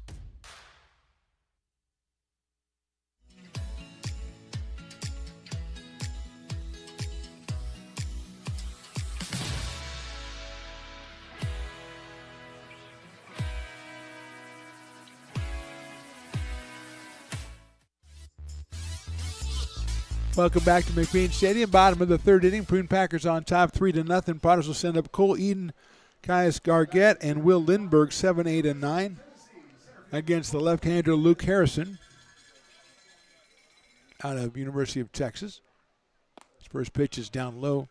Welcome back to McBean Stadium. Bottom of the third inning. Prune Packers on top 3-0. Potters will send up Cole Eden, Caius Gargett, and Will Lindbergh 7, 8, and 9 against the left-hander Luke Harrison out of University of Texas. His first pitch is down low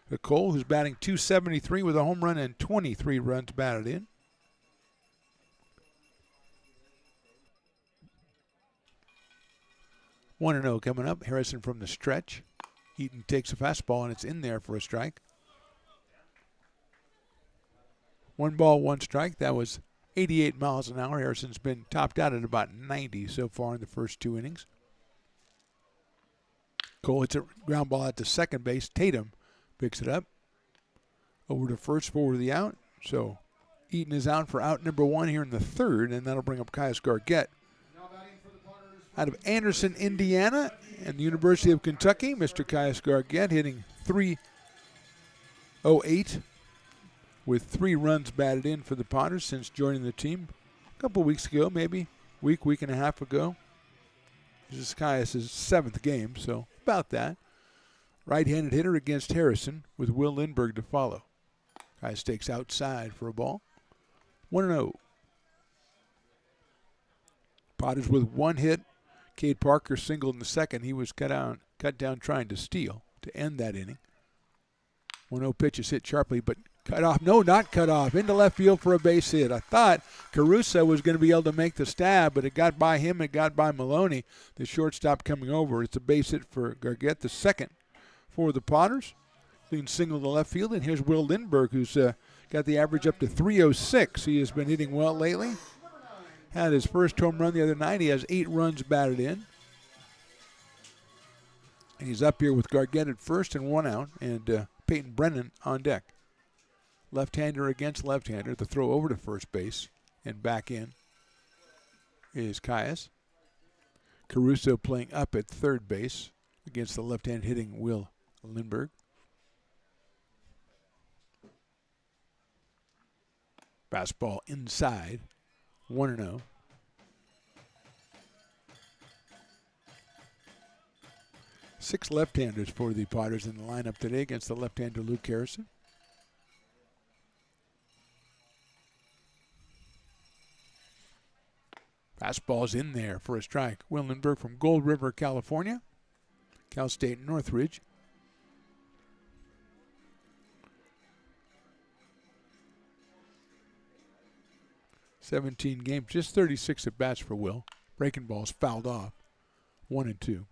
to Cole, who's batting .273 with a home run and 23 runs batted in. One and 0 coming up. Harrison from the stretch. Eaton takes a fastball, and it's in there for a strike. 1 ball, 1 strike. That was 88 miles an hour. Harrison's been topped out at about 90 so far in the first 2 innings. Cole hits a ground ball out to second base. Tatum picks it up. Over to first for the out. So Eaton is out for out number 1 here in the third, and that'll bring up Caius Gargett. Out of Anderson, Indiana, and the University of Kentucky, Mr. Caius Gargett hitting .308 with 3 runs batted in for the Potters since joining the team a couple weeks ago, maybe week and a half ago. This is Caius' 7th game, so about that. Right-handed hitter against Harrison with Will Lindbergh to follow. Caius takes outside for a ball. 1-0. Potters with 1 hit. Cade Parker singled in the second. He was cut down trying to steal to end that inning. 1-0 pitch is hit sharply, but cut off. No, not cut off. Into left field for a base hit. I thought Caruso was going to be able to make the stab, but it got by him. It got by Maloney, the shortstop coming over. It's a base hit for Gargett, the second for the Potters. Clean single to left field, and here's Will Lindbergh, who's got the average up to .306. He has been hitting well lately. Had his first home run the other night. He has 8 runs batted in. And he's up here with Gargett at first and 1 out, and Peyton Brennan on deck. Left-hander against left-hander. The throw over to first base and back in is Caius. Caruso playing up at third base against the left-hand hitting Will Lindbergh. Fastball inside. 1-0. Six left-handers for the Potters in the lineup today against the left-hander Luke Harrison. Fastball's in there for a strike. Will Lindbergh from Gold River, California. Cal State Northridge. games, just 36 at bats for Will. Breaking balls fouled off. 1-2.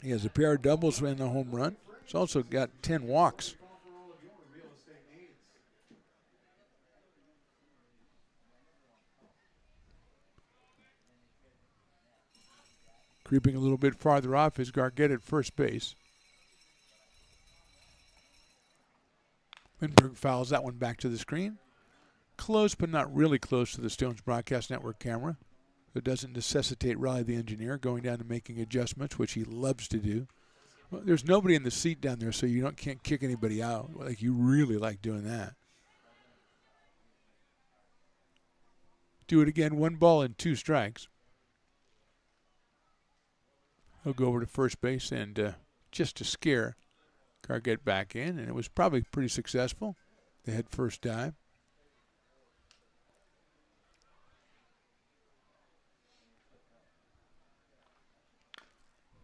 He has a pair of doubles and a home run. He's also got 10 walks. Creeping a little bit farther off is Gargett at first base. Lindbergh fouls that one back to the screen. Close, but not really close to the Stones Broadcast Network camera. It doesn't necessitate Riley the engineer going down and making adjustments, which he loves to do. Well, there's nobody in the seat down there, so you can't kick anybody out. Like, you really like doing that. Do it again. 1 ball and 2 strikes. He'll go over to first base and just to scare Gargett back in, and it was probably pretty successful. The head first dive.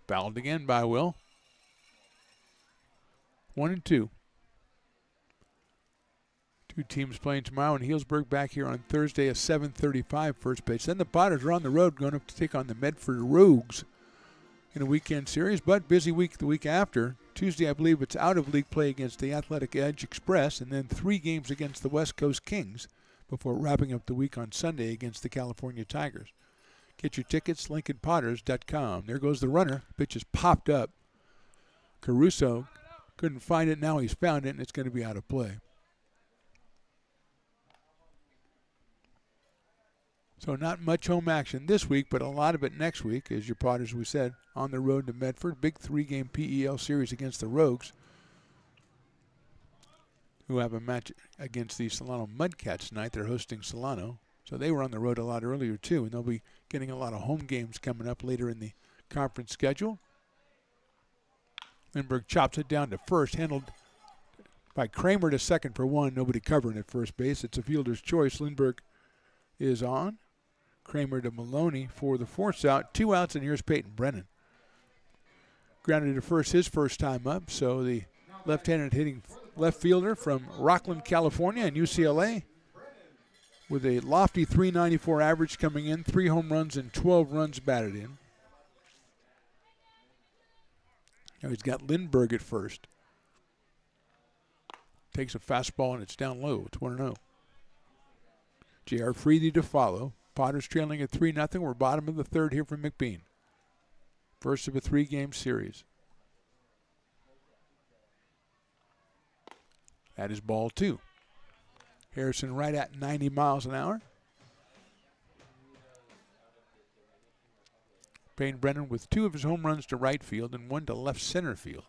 Fouled again by Will. 1-2. Two teams playing tomorrow in Healdsburg, back here on Thursday at 7:35 first pitch. Then the Potters are on the road going up to take on the Medford Rogues in a weekend series, but busy week the week after. Tuesday, I believe it's out-of-league play against the Athletic Edge Express, and then 3 games against the West Coast Kings before wrapping up the week on Sunday against the California Tigers. Get your tickets, LincolnPotters.com. There goes the runner. Pitch is popped up. Caruso couldn't find it. Now he's found it, and it's going to be out of play. So not much home action this week, but a lot of it next week, as your Potters, we said, on the road to Medford. Big 3-game PEL series against the Rogues, who have a match against the Solano Mudcats tonight. They're hosting Solano. So they were on the road a lot earlier, too, and they'll be getting a lot of home games coming up later in the conference schedule. Lindbergh chops it down to first, handled by Kramer to second for 1. Nobody covering at first base. It's a fielder's choice. Lindbergh is on. Kramer to Maloney for the force out. 2 outs, and here's Peyton Brennan. Grounded to first his first time up, so the left-handed hitting left fielder from Rockland, California and UCLA with a lofty .394 average coming in, 3 home runs and 12 runs batted in. Now he's got Lindbergh at first. Takes a fastball and it's down low. It's 1-0. J.R. Freedy to follow. Potters trailing at 3-0. We're bottom of the third here from McBean. First of a 3-game series. That is ball 2. Harrison right at 90 miles an hour. Peyton Brennan with 2 of his home runs to right field and 1 to left center field.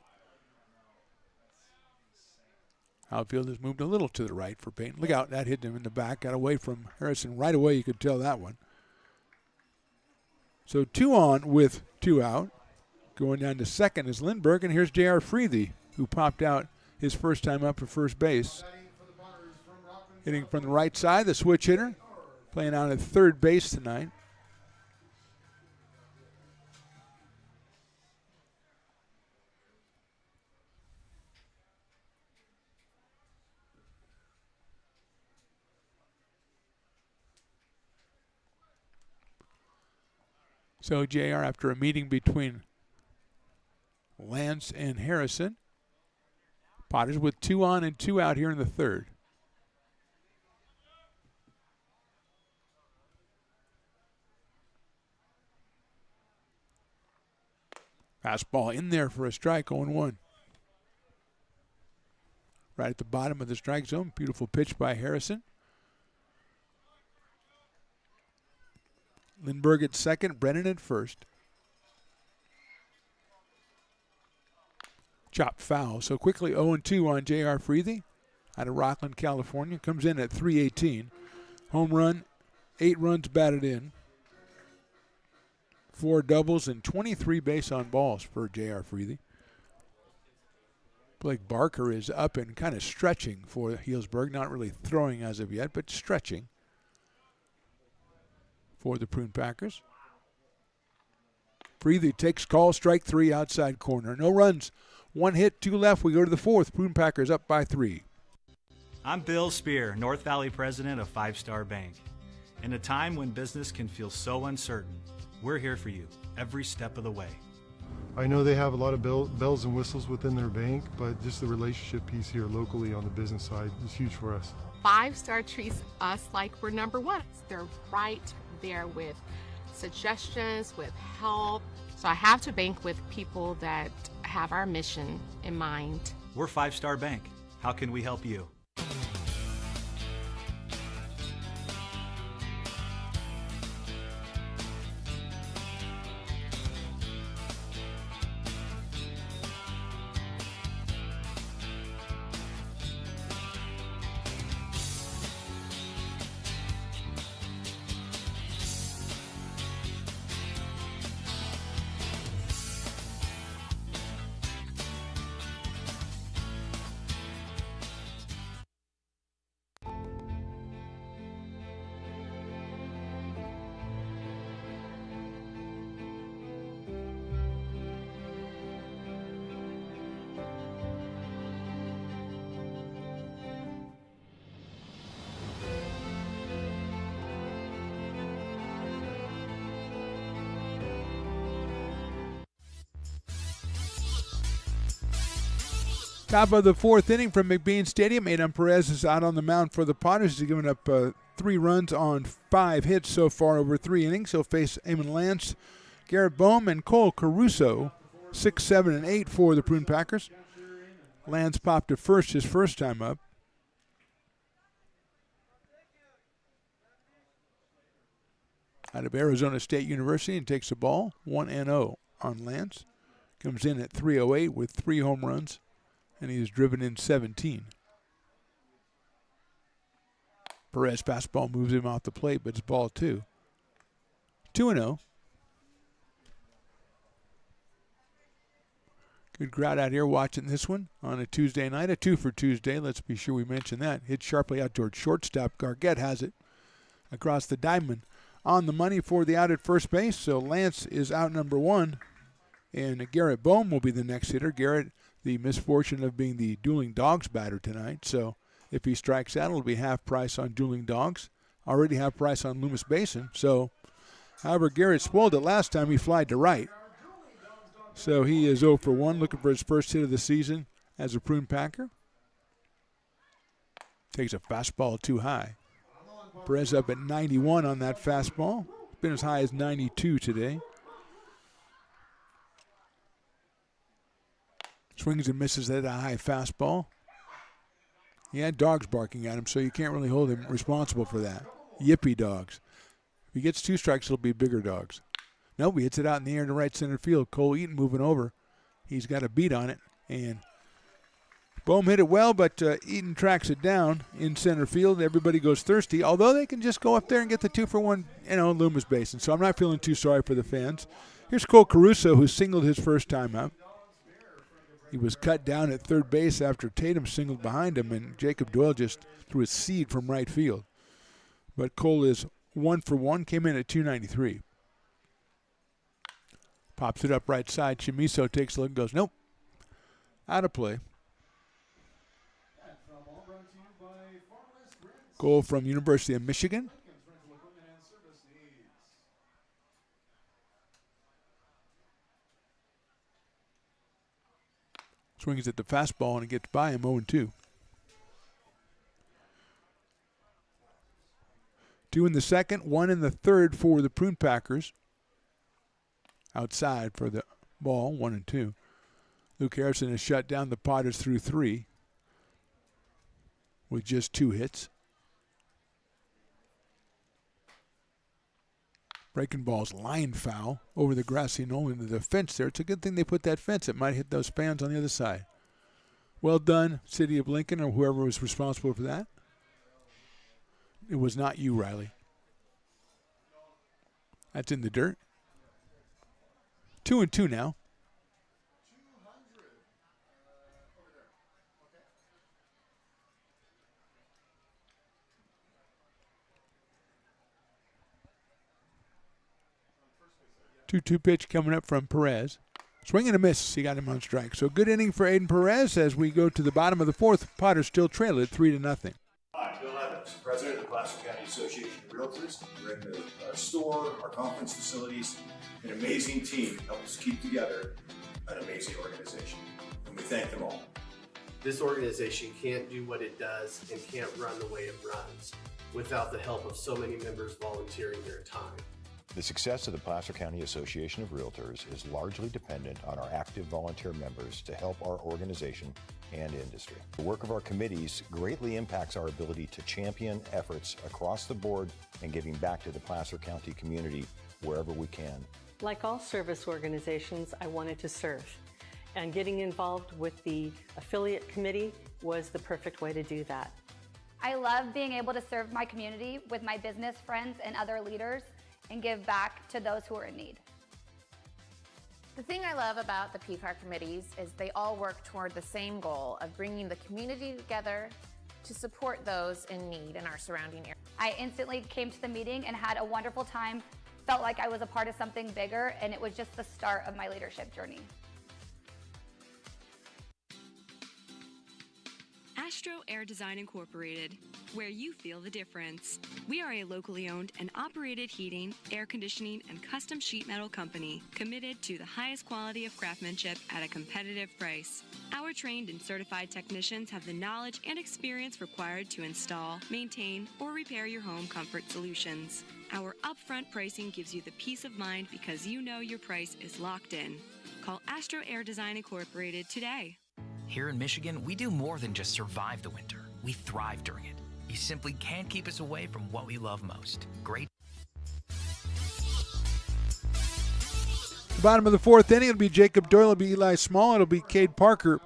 Outfield has moved a little to the right for Peyton. Look out, that hit him in the back. Got away from Harrison right away. You could tell that one. So 2 on with 2 out. Going down to second is Lindbergh, and here's J.R. Freedy, who popped out his first time up for first base. Hitting from the right side, the switch hitter. Playing out at third base tonight. So JR, after a meeting between Lance and Harrison, Potters with 2 on and 2 out here in the third. Fastball in there for a strike, 0-1. Right at the bottom of the strike zone. Beautiful pitch by Harrison. Lindbergh at second, Brennan at first. Chopped foul. So quickly 0-2 on J.R. Freedy out of Rockland, California. Comes in at .318. Home run, 8 runs batted in. 4 doubles and 23 base on balls for J.R. Freedy. Blake Barker is up and kind of stretching for Healdsburg. Not really throwing as of yet, but stretching for the Prune Packers. Freely takes call, strike 3, outside corner. No runs, 1 hit, 2 left. We go to the fourth. Prune Packers up by 3.
I'm Bill Spear, North Valley president of 5 Star Bank. In a time when business can feel so uncertain, we're here for you every step of the way.
I know they have a lot of bells and whistles within their bank, but just the relationship piece here locally on the business side is huge for us.
5 Star treats us like we're number 1. They're right there with suggestions, with help. So I have to bank with people that have our mission in mind.
We're 5 Star Bank. How can we help you?
Top of the fourth inning from McBean Stadium. Adam Perez is out on the mound for the Potters. He's given up 3 runs on 5 hits so far over 3 innings. He'll face Eamon Lance, Garrett Bohm, and Cole Caruso. 6, 7, and 8 for the Prune Packers. Lance popped to first his first time up. Out of Arizona State University and takes the ball. 1-0 on Lance. Comes in at 308 with 3 home runs, and he's driven in 17. Perez fastball moves him off the plate, but it's ball 2. 2-0. Good crowd out here watching this one on a Tuesday night. A 2 for Tuesday. Let's be sure we mention that. Hit sharply out towards shortstop. Gargett has it across the diamond on the money for the out at first base. So Lance is out number 1, and Garrett Bohm will be the next hitter. Garrett, the misfortune of being the dueling dogs batter tonight. So if he strikes out, it'll be half price on dueling dogs. Already half price on Loomis Basin. So, however, Garrett spoiled it last time. He flied to right. So he is 0 for 1, looking for his first hit of the season as a Prune Packer. Takes a fastball too high. Perez up at 91 on that fastball. Been as high as 92 today. Swings and misses at a high fastball. He had dogs barking at him, so you can't really hold him responsible for that. Yippee dogs. If he gets 2 strikes, it'll be bigger dogs. Nope, he hits it out in the air to right center field. Cole Eaton moving over. He's got a beat on it, and Bohm hit it well, but Eaton tracks it down in center field. Everybody goes thirsty, although they can just go up there and get the 2 for 1, Loomis Basin. So I'm not feeling too sorry for the fans. Here's Cole Caruso, who singled his first time out. He was cut down at third base after Tatum singled behind him, and Jacob Doyle just threw a seed from right field. But Cole is 1 for 1, came in at 293. Pops it up right side. Chimiso takes a look and goes, nope. Out of play. Goal from University of Michigan. Swings at the fastball and it gets by him 0-2. 2 in the second, 1 in the third for the Prune Packers. Outside for the ball, 1-2. Luke Harrison has shut down the Potters through 3 with just 2 hits. Breaking ball's line foul over the grassy knoll into the fence there. It's a good thing they put that fence. It might hit those fans on the other side. Well done, City of Lincoln, or whoever was responsible for that. It was not you, Riley. That's in the dirt. 2-2 now. Two pitch coming up from Perez. Swing and a miss. He got him on strike. So good inning for Aiden Perez as we go to the bottom of the fourth. Potters still trail it 3-0.
Hi, Bill Evans, President of the Placer County Association of Realtors. We're in the store, our conference facilities, an amazing team helps keep together an amazing organization. And we thank them all.
This organization can't do what it does and can't run the way it runs without the help of so many members volunteering their time.
The success of the Placer County Association of Realtors is largely dependent on our active volunteer members to help our organization and industry. The work of our committees greatly impacts our ability to champion efforts across the board and giving back to the Placer County community wherever we can.
Like all service organizations, I wanted to serve. And getting involved with the affiliate committee was the perfect way to do that.
I love being able to serve my community with my business friends and other leaders and give back to those who are in need.
The thing I love about the PCAR committees is they all work toward the same goal of bringing the community together to support those in need in our surrounding area.
I instantly came to the meeting and had a wonderful time, felt like I was a part of something bigger, and it was just the start of my leadership journey.
Astro Air Design Incorporated, where you feel the difference. We are a locally owned and operated heating, air conditioning, and custom sheet metal company committed to the highest quality of craftsmanship at a competitive price. Our trained and certified technicians have the knowledge and experience required to install, maintain, or repair your home comfort solutions. Our upfront pricing gives you the peace of mind because you know your price is locked in. Call Astro Air Design Incorporated today.
Here in Michigan, we do more than just survive the winter. We thrive during it. You simply can't keep us away from what we love most. Great.
The bottom of the fourth inning, it'll be Jacob Doyle, it'll be Eli Small, it'll be Cade Parker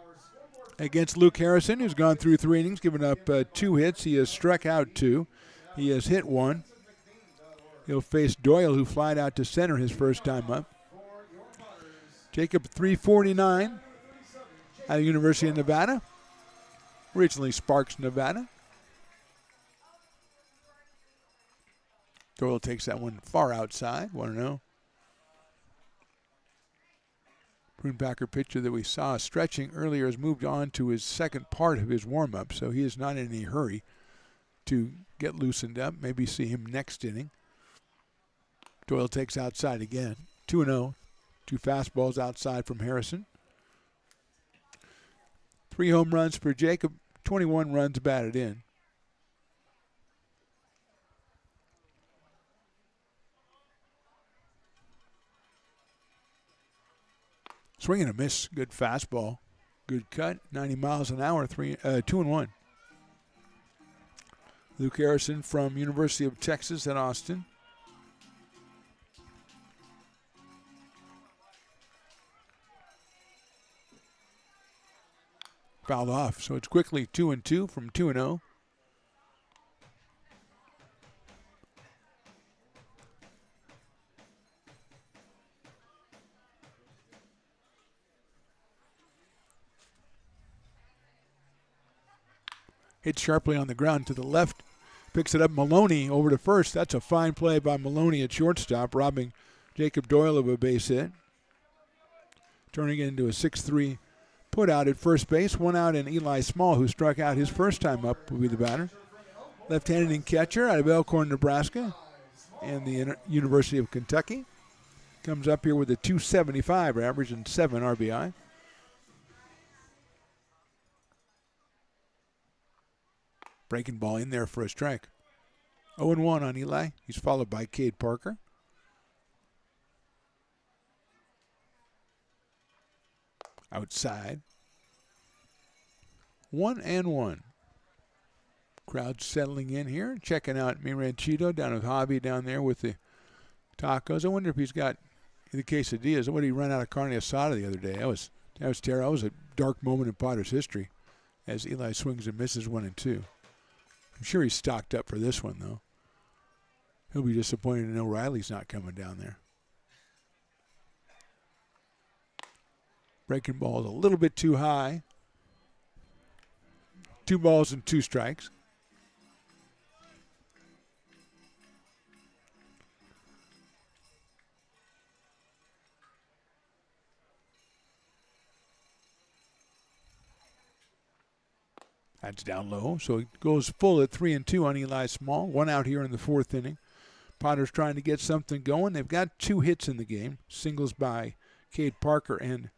against Luke Harrison, who's gone through 3 innings, given up 2 hits. He has struck out 2. He has hit 1. He'll face Doyle, who flied out to center his first time up. Jacob, 349. Out of the University of Nevada, originally Sparks, Nevada. Doyle takes that one far outside, 1-0. Prune Packer pitcher that we saw stretching earlier has moved on to his second part of his warm-up, so he is not in any hurry to get loosened up. Maybe see him next inning. Doyle takes outside again, 2-0. 2 fastballs outside from Harrison. 3 home runs for Jacob, 21 runs batted in. Swing and a miss, good fastball, good cut, 90 miles an hour, 2-1. Luke Harrison from University of Texas at Austin. Fouled off, so it's quickly 2-2 from 2-0. Hit sharply on the ground to the left. Picks it up Maloney over to first. That's a fine play by Maloney at shortstop, robbing Jacob Doyle of a base hit. Turning it into a 6-3 put out at first base. 1 out, and Eli Small, who struck out his first time up, will be the batter. Left-handed catcher out of Elkhorn, Nebraska, and the University of Kentucky. Comes up here with a 275 average and 7 RBI. Breaking ball in there for a strike. 0-1 on Eli. He's followed by Cade Parker. Outside. 1-1. Crowd settling in here, checking out Miranchito down with Hobby down there with the tacos. I wonder if he's got the quesadillas. What did he run out of carne asada the other day? That was terrible. That was a dark moment in Potter's history as Eli swings and misses 1-2. I'm sure he's stocked up for this one, though. He'll be disappointed to know Riley's not coming down there. Breaking ball is a little bit too high. 2 balls and 2 strikes. That's down low, so it goes full at 3-2 on Eli Small. 1 out here in the 4th inning. Potter's trying to get something going. They've got 2 hits in the game, singles by Cade Parker and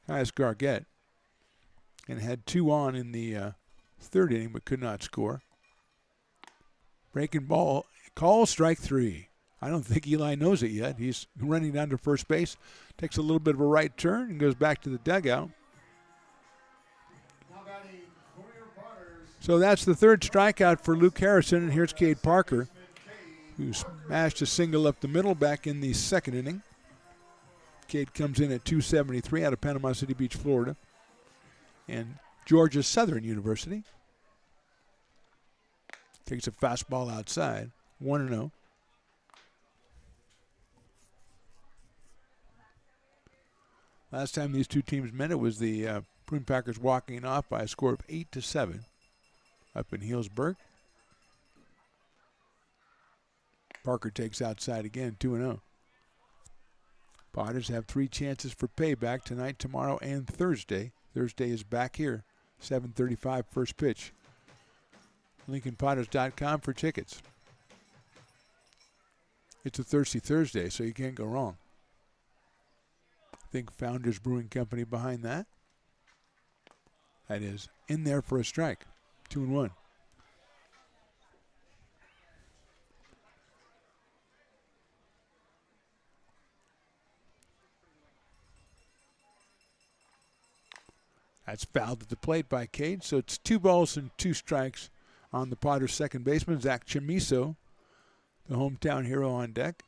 Kais Gargett, and had 2 on in the 3rd inning, but could not score. Breaking ball, call strike 3. I don't think Eli knows it yet. He's running down to first base, takes a little bit of a right turn, and goes back to the dugout. So that's the 3rd strikeout for Luke Harrison, and here's Cade Parker, who smashed a single up the middle back in the 2nd inning. Cade comes in at 273 out of Panama City Beach, Florida, and Georgia Southern University. Takes a fastball outside, 1-0. Last time these two teams met, it was the Prune Packers walking off by a score of 8-7 up in Healdsburg. Parker takes outside again, 2-0. Potters have 3 chances for payback tonight, tomorrow, and Thursday. Thursday is back here, 7:35 first pitch. LincolnPotters.com for tickets. It's a Thirsty Thursday, so you can't go wrong. I think Founders Brewing Company behind that. That is in there for a strike. 2-1. That's fouled at the plate by Cade, so it's 2 balls and 2 strikes on the Potters' second baseman, Zach Chamiso, the hometown hero, on deck.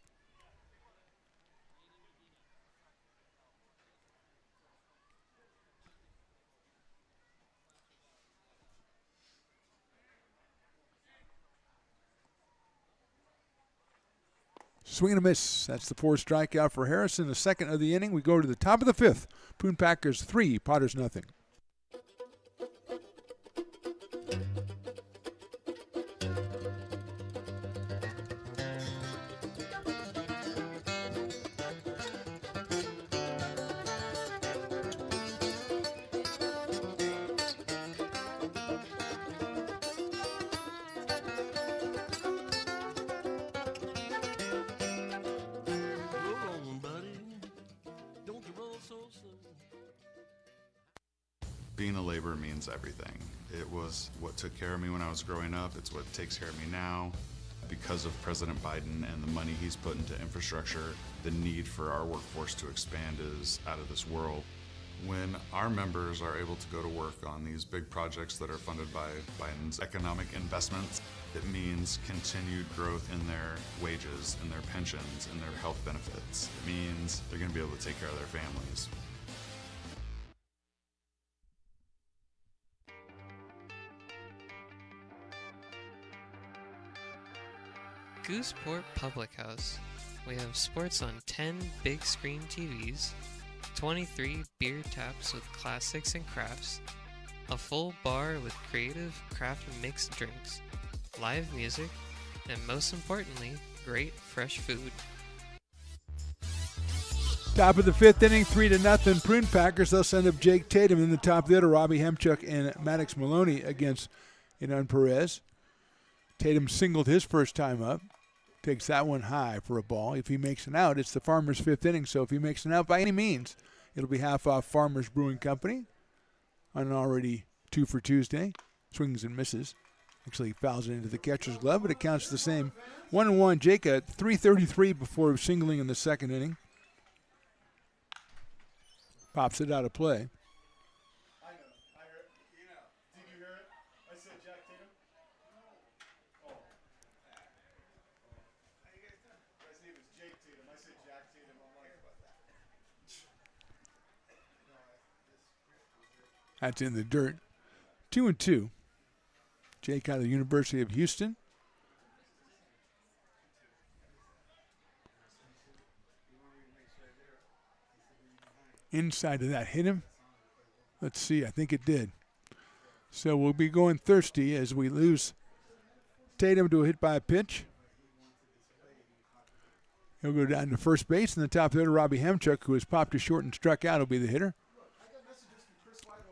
Swing and a miss. That's the 4th strikeout for Harrison. The second of the inning. We go to the top of the 5th. Prune Packers 3, Potters nothing.
Being a laborer means everything. It was what took care of me when I was growing up. It's what takes care of me now. Because of President Biden and the money he's put into infrastructure, the need for our workforce to expand is out of this world. When our members are able to go to work on these big projects that are funded by Biden's economic investments, it means continued growth in their wages, in their pensions, in their health benefits. It means they're going to be able to take care of their families.
Gooseport Public House. We have sports on 10 big screen TVs, 23 beer taps with classics and crafts, a full bar with creative craft mixed drinks, live music, and most importantly, great fresh food.
Top of the 5th inning, 3-0 Prune Packers. They'll send up Jake Tatum in the top of the order. Robbie Hemchuk and Maddox Maloney against Inan Perez. Tatum singled his first time up. Takes that one high for a ball. If he makes an out, it's the Farmers' 5th inning. So if he makes an out by any means, it'll be half off Farmers Brewing Company on an already 2 for Tuesday. Swings and misses. Actually fouls it into the catcher's glove, but it counts the same. 1-1. Jake at 3:33 before singling in the second inning. Pops it out of play. That's in the dirt. 2-2. Jake out of the University of Houston. Inside of that hit him. Let's see, I think it did. So we'll be going thirsty as we lose Tatum to a hit by a pitch. He'll go down to first base. In the top hitter, Robbie Hemchuk, who has popped to short and struck out, will be the hitter.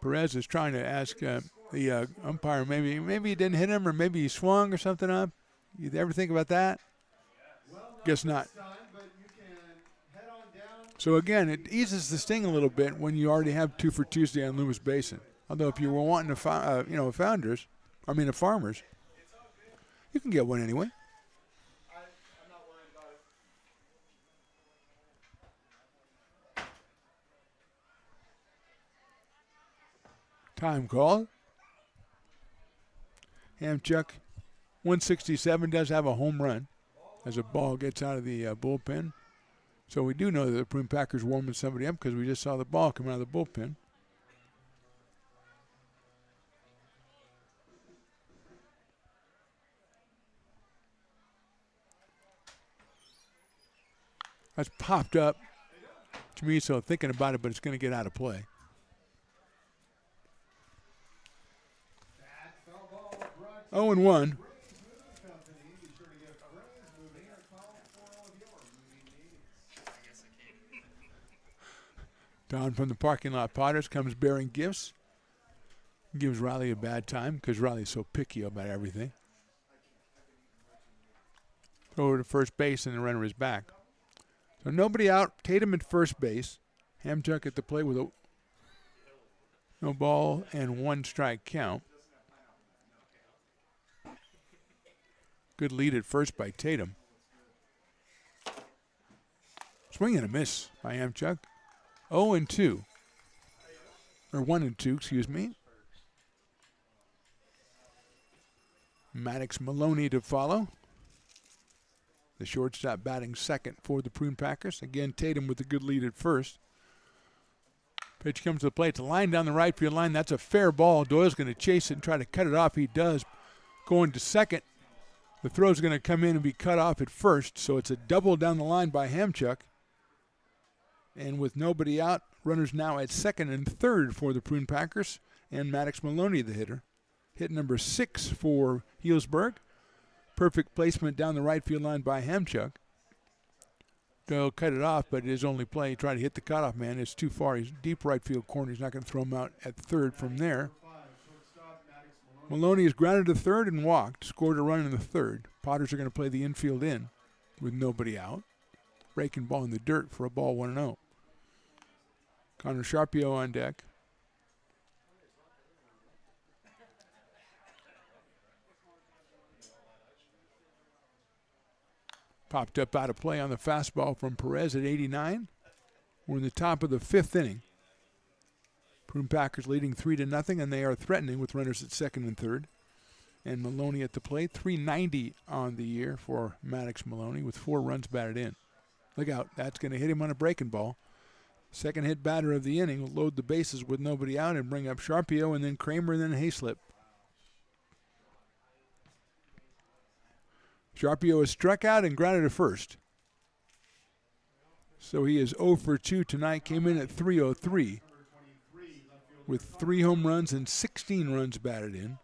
Perez is trying to ask the umpire, maybe he didn't hit him, or maybe he swung or something up. You ever think about that? Guess not. So again, it eases the sting a little bit when you already have 2 for Tuesday on Loomis Basin. Although if you were wanting a Farmers, you can get one anyway. Time call. Hemchuk, 167, does have a home run as a ball gets out of the bullpen. So we do know that the Prune Packers warming somebody up because we just saw the ball come out of the bullpen. That's popped up. Chamiso thinking about it, but it's going to get out of play. Oh, and 1. Down from the parking lot, Potters comes bearing gifts. Gives Riley a bad time because Riley's so picky about everything. Throw over to first base and the runner is back. So nobody out. Tatum at first base. Hamchuk at the plate with a no ball and 1 strike count. Good lead at first by Tatum. Swing and a miss by Hamchuk. 0-2. Or 1-2, excuse me. Maddox Maloney to follow. The shortstop batting second for the Prune Packers. Again, Tatum with a good lead at first. Pitch comes to the plate. It's a line down the right field line. That's a fair ball. Doyle's going to chase it and try to cut it off. He does. Going to second. The throw's going to come in and be cut off at first. So it's a double down the line by Hamchuk. And with nobody out, runners now at second and third for the Prune Packers. And Maddox Maloney, the hitter. Hit number 6 for Healdsburg. Perfect placement down the right field line by Hamchuk. Doyle cut it off, but his only play, he tried to hit the cutoff man. It's too far. He's deep right field corner. He's not going to throw him out at third from there. Maloney is grounded to third and walked. Scored a run in the third. Potters are going to play the infield in with nobody out. Breaking ball in the dirt for a ball 1-0. Connor Sharpio on deck. Popped up out of play on the fastball from Perez at 89. We're in the top of the 5th inning. Prune Packers leading 3-0, and they are threatening with runners at second and third. And Maloney at the plate, 390 on the year for Maddox Maloney with 4 runs batted in. Look out, that's going to hit him on a breaking ball. Second hit batter of the inning will load the bases with nobody out and bring up Sharpio and then Kramer and then Hayslip. Sharpio is struck out and grounded to first. So he is 0 for 2 tonight. Came in at 303 with 3 home runs and 16 runs batted in.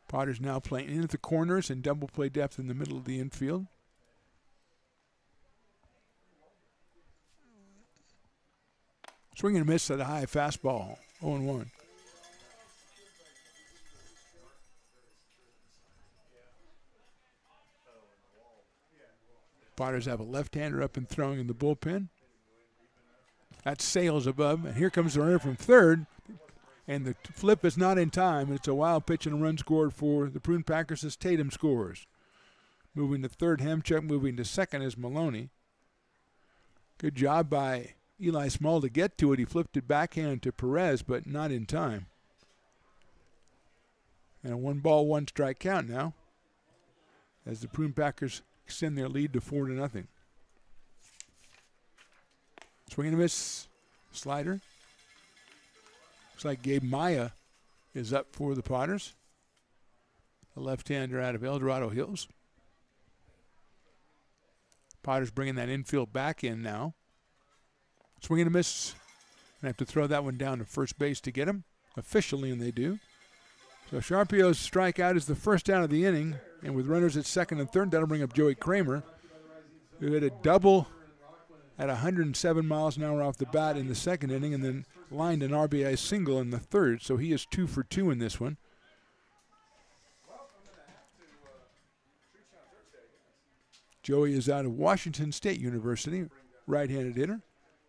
Potter's now playing in at the corners and double play depth in the middle of the infield. Swing and a miss at a high fastball, 0-1. Potters have a left-hander up and throwing in the bullpen. That sails above, and here comes the runner from third, and the flip is not in time. It's a wild pitch and a run scored for the Prune Packers as Tatum scores. Moving to third, Hamchuk. Moving to second is Maloney. Good job by Eli Small to get to it. He flipped it backhand to Perez, but not in time. And a 1-ball, 1-strike count now as the Prune Packers extend their lead to 4-0. Swing and a miss. Slider. Looks like Gabe Maya is up for the Potters. A left-hander out of El Dorado Hills. Potters bringing that infield back in now. Swing and a miss. Gonna have to throw that one down to first base to get him. Officially, and they do. So Sharpio's strikeout is the first out of the inning, and with runners at second and third, that'll bring up Joey Kramer, who hit a double at 107 miles an hour off the bat in the second inning, and then lined an RBI single in the third. So he is 2 for 2 in this one. Joey is out of Washington State University, right-handed hitter.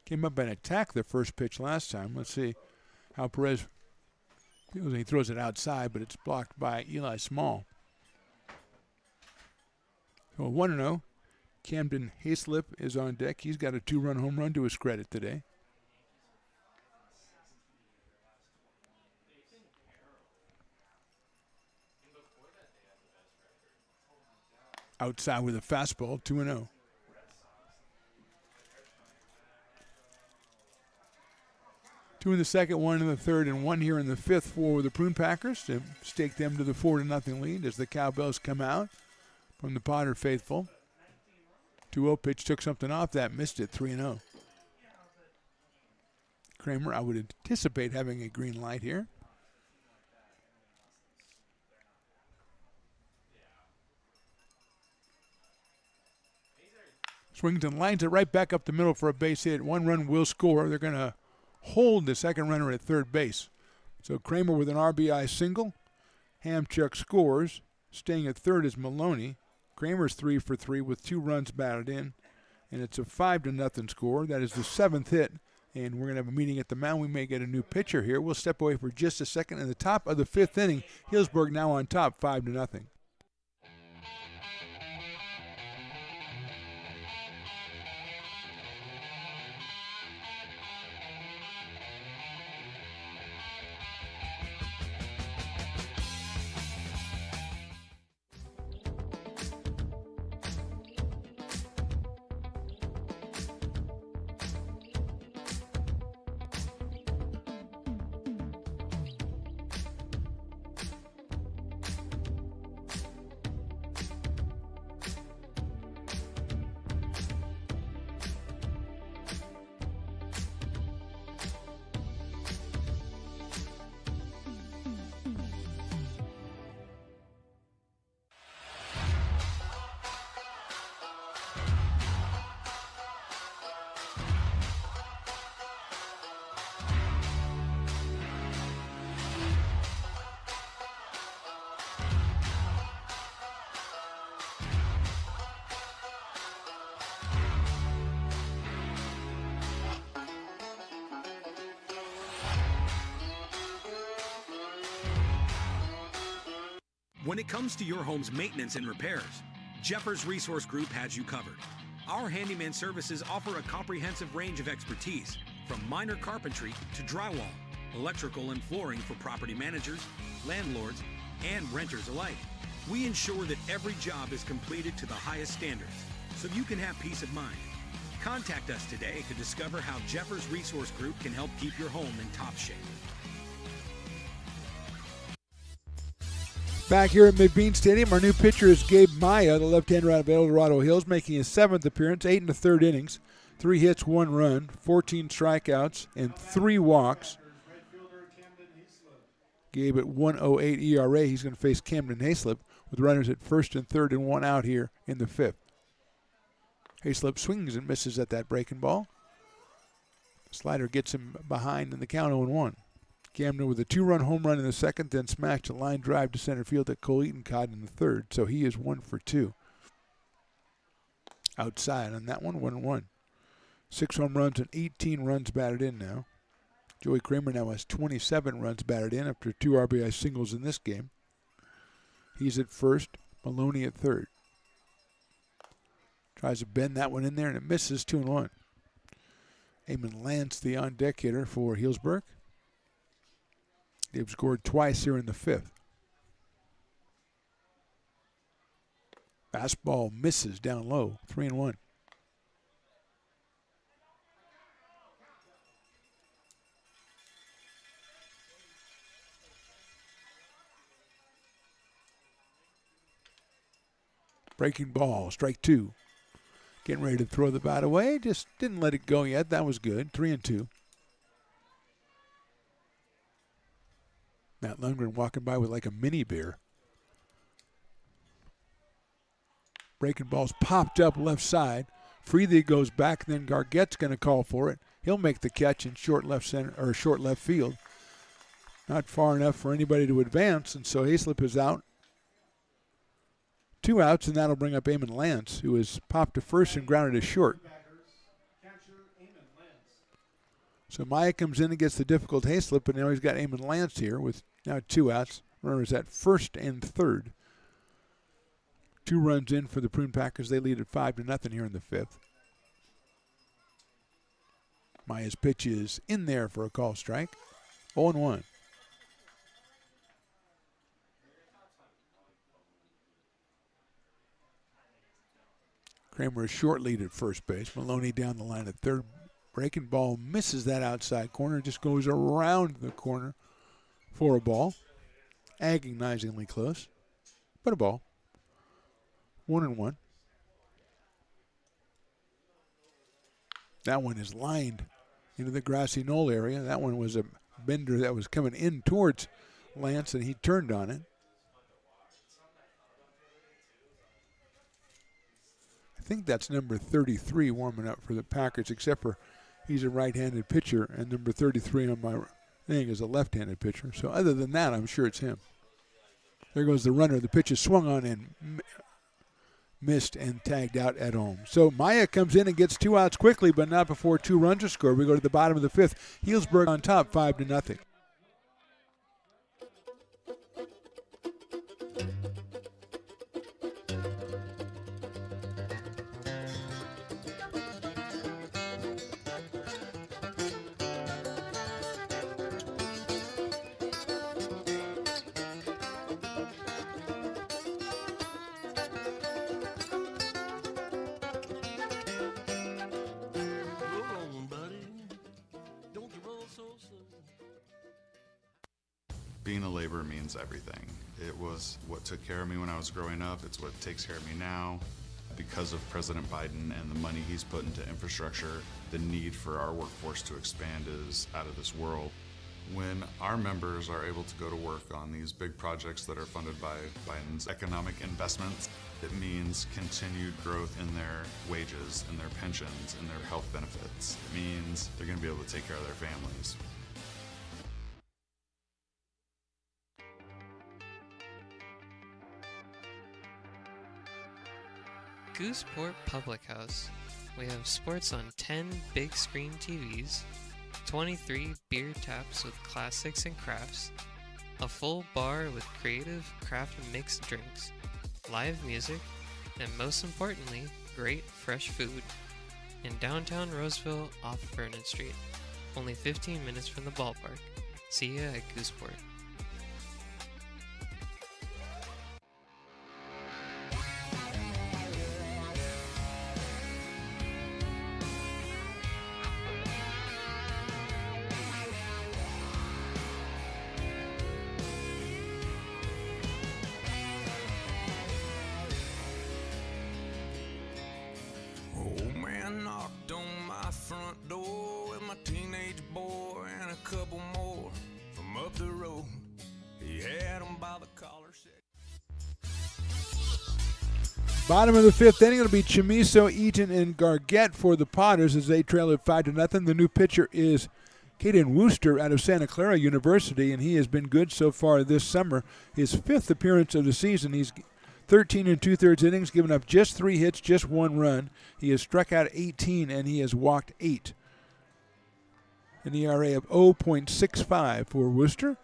Came up and attacked the first pitch last time. Let's see how Perez feels. He throws it outside, but it's blocked by Eli Small. So 1-0. Camden Hayslip is on deck. He's got a 2-run home run to his credit today. Outside with a fastball, 2-0. Two in the second, 1 in the third, and 1 here in the fifth for the Prune Packers to stake them to the 4-0 lead as the Cowbells come out from the Potter faithful. 2-0 pitch took something off that, missed it, 3-0. Kramer, I would anticipate having a green light here. Swings and lines it right back up the middle for a base hit. 1 run will score. They're going to hold the second runner at third base. So Kramer with an RBI single. Hamchuk scores. Staying at third is Maloney. Kramer's 3 for 3 with 2 runs batted in. And it's a 5-0 score. That is the 7th hit. And we're going to have a meeting at the mound. We may get a new pitcher here. We'll step away for just a second. In the top of the 5th inning, Healdsburg now on top, 5-0.
When it comes to your home's maintenance and repairs, Jeffers Resource Group has you covered. Our handyman services offer a comprehensive range of expertise, from minor carpentry to drywall, electrical and flooring for property managers, landlords, and renters alike. We ensure that every job is completed to the highest standards, so you can have peace of mind. Contact us today to discover how Jeffers Resource Group can help keep your home in top shape.
Back here at McBean Stadium, our new pitcher is Gabe Maya, the left-hander out of El Dorado Hills, making his 7th appearance, 8 1/3 innings, 3 hits, 1 run, 14 strikeouts, and 3 walks. Gabe at 1.08 ERA. He's going to face Camden Hayslip with runners at first and third and 1 out here in the 5th. Hayslip swings and misses at that breaking ball. Slider gets him behind in the count 0-1. Camden with a 2-run home run in the 2nd, then smashed a line drive to center field that Cole Eaton caught in the 3rd. So he is 1 for 2. Outside on that one, 1-1. 6 home runs and 18 runs batted in now. Joey Kramer now has 27 runs batted in after 2 RBI singles in this game. He's at first, Maloney at third. Tries to bend that one in there and it misses, 2-1. Eamon Lance, the on-deck hitter for Healdsburg. They've scored twice here in the 5th. Fastball misses down low, 3-1. Breaking ball, strike 2. Getting ready to throw the bat away, just didn't let it go yet. That was good, 3-2. Matt Lundgren walking by with like a mini beer. Breaking ball's popped up left side. Freely goes back, then Gargette's going to call for it. He'll make the catch in short left center or short left field. Not far enough for anybody to advance, and so Hayslip is out. 2 outs, and that'll bring up Eamon Lance, who is popped to first and grounded to short. So Maya comes in and gets the difficult Hayslip, and now he's got Eamon Lance here with now 2 outs. Runners at first and third. 2 runs in for the Prune Packers. They lead at 5-0 here in the 5th. Maya's pitch is in there for a call strike. 0-1. Kramer is short lead at first base. Maloney down the line at third. Breaking ball misses that outside corner. Just goes around the corner for a ball. Agonizingly close, but a ball. 1-1. That one is lined into the grassy knoll area. That one was a bender that was coming in towards Lance, and he turned on it. I think that's number 33 warming up for the Packers, except for He's a right-handed pitcher, and number 33 on my thing is a left-handed pitcher. So other than that, I'm sure it's him. There goes the runner. The pitch is swung on and missed and tagged out at home. So Maya comes in and gets 2 outs quickly, but not before 2 runs are scored. We go to the bottom of the 5th. Healdsburg on top, 5-0.
Being a laborer means everything. It was what took care of me when I was growing up. It's what takes care of me now. Because of President Biden and the money he's put into infrastructure, the need for our workforce to expand is out of this world. When our members are able to go to work on these big projects that are funded by Biden's economic investments, it means continued growth in their wages, in their pensions, in their health benefits. It means they're going to be able to take care of their families.
Gooseport Public House. We have sports on 10 big screen TVs, 23 beer taps with classics and crafts, a full bar with creative craft mixed drinks, live music, and most importantly, great fresh food. In downtown Roseville off Vernon Street, only 15 minutes from the ballpark. See ya at Gooseport.
Old man knocked on my front door with my teenage boy and a couple more from up the road. He had them by the collar.
Bottom of the 5th inning, it'll be Chamiso, Eaton, and Gargett for the Potters as they trail at 5-0. The new pitcher is Caden Wooster out of Santa Clara University, and he has been good so far this summer. His 5th appearance of the season. He's 13 2/3 innings, given up just 3 hits, just 1 run. He has struck out 18, and he has walked 8. An ERA of 0.65 for Wooster.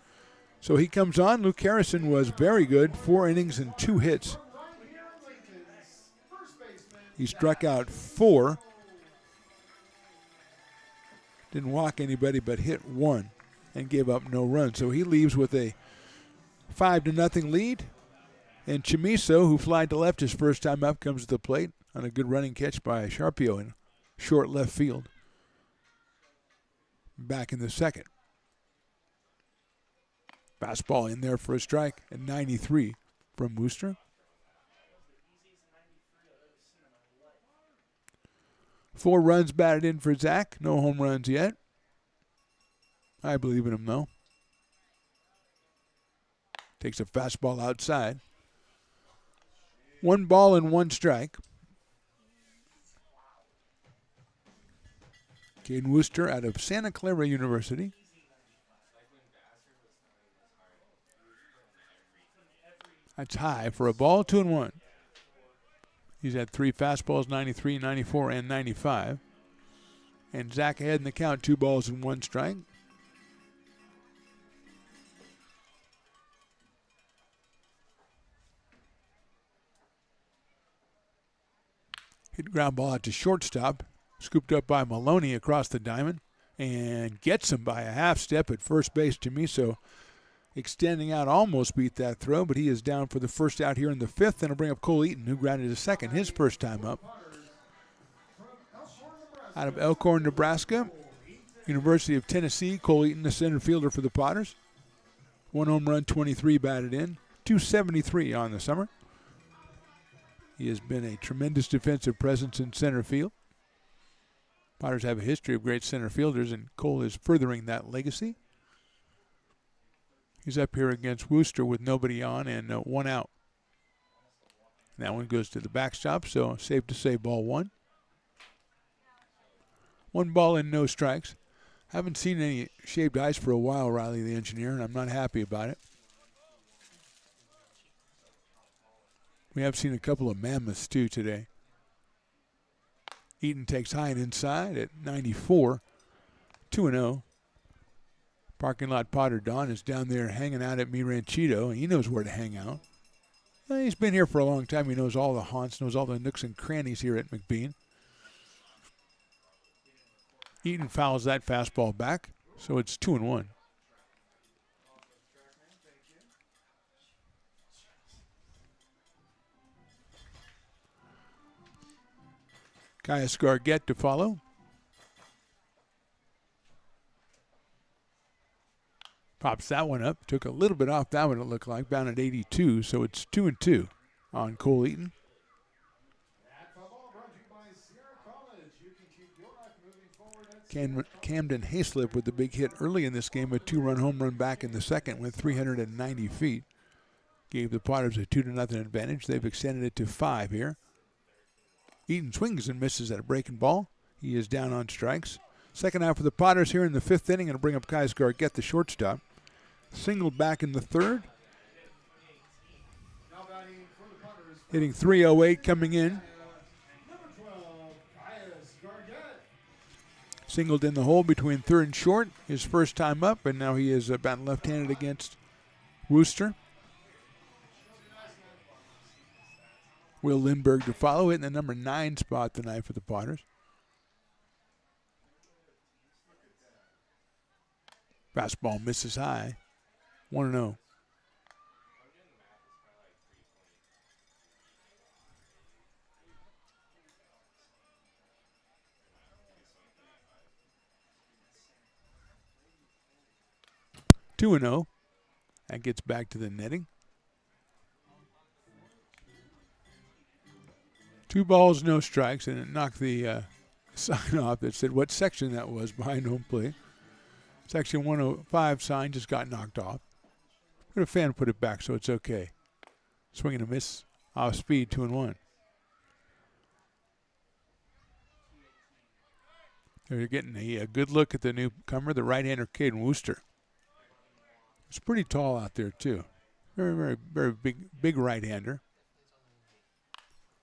So he comes on. Luke Harrison was very good, 4 innings and 2 hits. He struck out 4. Didn't walk anybody but hit 1 and gave up no runs. So he leaves with a 5-0 lead. And Chamiso, who flied to left his first time up, comes to the plate on a good running catch by Sharpio in short left field. Back in the 2nd. Fastball in there for a strike at 93 from Wooster. 4 runs batted in for Zach. No home runs yet. I believe in him, though. Takes a fastball outside. 1 ball and 1 strike. Caden Wooster out of Santa Clara University. That's high for a ball, 2-1. He's had 3 fastballs, 93, 94, and 95. And Zach ahead in the count, 2 balls and 1 strike. Hit ground ball out to shortstop. Scooped up by Maloney across the diamond. And gets him by a half step at first base. Chamiso extending out, almost beat that throw, but he is down for the first out here in the 5th. And it'll bring up Cole Eaton, who grounded to second his first time up. Out of Elkhorn, Nebraska, University of Tennessee, Cole Eaton, the center fielder for the Potters. 1 home run, 23 batted in, 273 on the summer. He has been a tremendous defensive presence in center field. Potters have a history of great center fielders, and Cole is furthering that legacy. He's up here against Wooster with nobody on and 1 out. That one goes to the backstop, so safe to say ball 1. 1 ball and no strikes. Haven't seen any shaved ice for a while, Riley the engineer, and I'm not happy about it. We have seen a couple of mammoths too today. Eaton takes high and inside at 94, 2-0. Parking lot Potter Don is down there hanging out at Mi Ranchito, and he knows where to hang out. Well, he's been here for a long time. He knows all the haunts, knows all the nooks and crannies here at McBean. Eaton fouls that fastball back, so it's 2-1. Caius Gargett to follow. Pops that one up. Took a little bit off that one, it looked like. Bound at 82, so it's 2-2 on Cole Eaton. Camden Hayslip with the big hit early in this game, a 2-run home run back in the second with 390 feet. Gave the Potters a 2-0 advantage. They've extended it to 5 here. Eaton swings and misses at a breaking ball. He is down on strikes. Second out for the Potters here in the 5th inning, and bring up Caius Gargett, the shortstop. Singled back in the 3rd. Hitting .308 coming in. Singled in the hole between 3rd and short. His first time up, and now he is batting left-handed against Wooster. Will Lindbergh to follow, it in the number 9 spot tonight for the Potters. Fastball misses high. 1-0. That gets back to the netting. 2 balls, no strikes, and it knocked the sign off that said what section that was behind home plate. Section 105 sign just got knocked off. But a fan put it back, so it's okay. Swing and a miss, off speed, 2-1. They're getting a good look at the newcomer, the right-hander Caden Wooster. He's pretty tall out there too. Very, very, very big right-hander.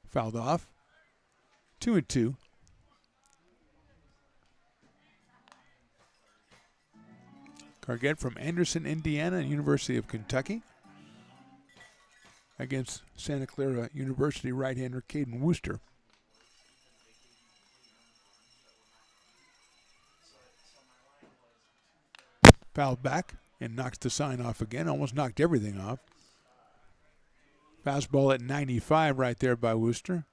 Fouled off. 2-2. Gargett from Anderson, Indiana, and University of Kentucky against Santa Clara University right-hander Caden Wooster. Fouled back and knocks the sign off again. Almost knocked everything off. Fastball at 95 right there by Wooster.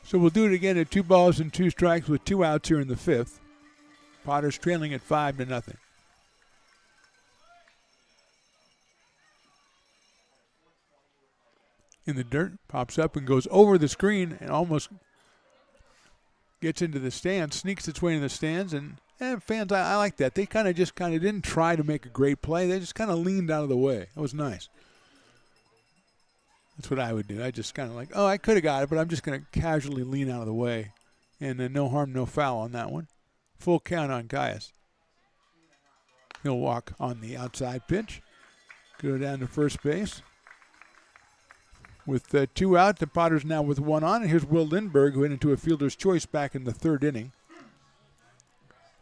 So we'll do it again at 2 balls and 2 strikes with 2 outs here in the 5th. Potters trailing at 5-0. In the dirt, pops up and goes over the screen and almost gets into the stands, sneaks its way in the stands, and fans, I like that. They kind of didn't try to make a great play. They just kind of leaned out of the way. That was nice. That's what I would do. I just kind of like, I could have got it, but I'm just going to casually lean out of the way. And then no harm, no foul on that one. Full count on Caius. He'll walk on the outside pitch. Go down to first base. With 2 out, the Potters now with 1 on. And here's Will Lindbergh, who went into a fielder's choice back in the 3rd inning.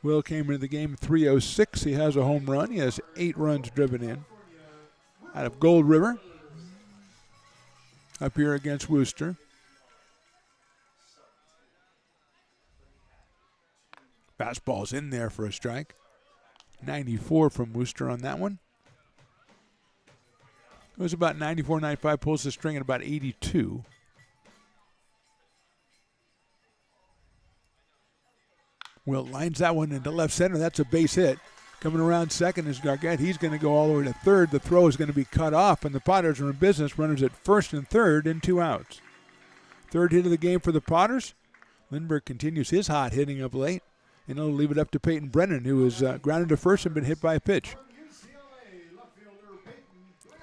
Will came into the game 306. He has a home run. He has 8 runs driven in. Out of Gold River. Up here against Wooster. Fastball's in there for a strike. 94 from Wooster on that one. It was about 94, 95, pulls the string at about 82. Will lines that one into left center. That's a base hit. Coming around second is Gargett. He's going to go all the way to 3rd. The throw is going to be cut off, and the Potters are in business. Runners at 1st and 3rd and 2 outs. 3rd hit of the game for the Potters. Lindbergh continues his hot hitting of late, and he'll leave it up to Peyton Brennan, who is grounded to first and been hit by a pitch.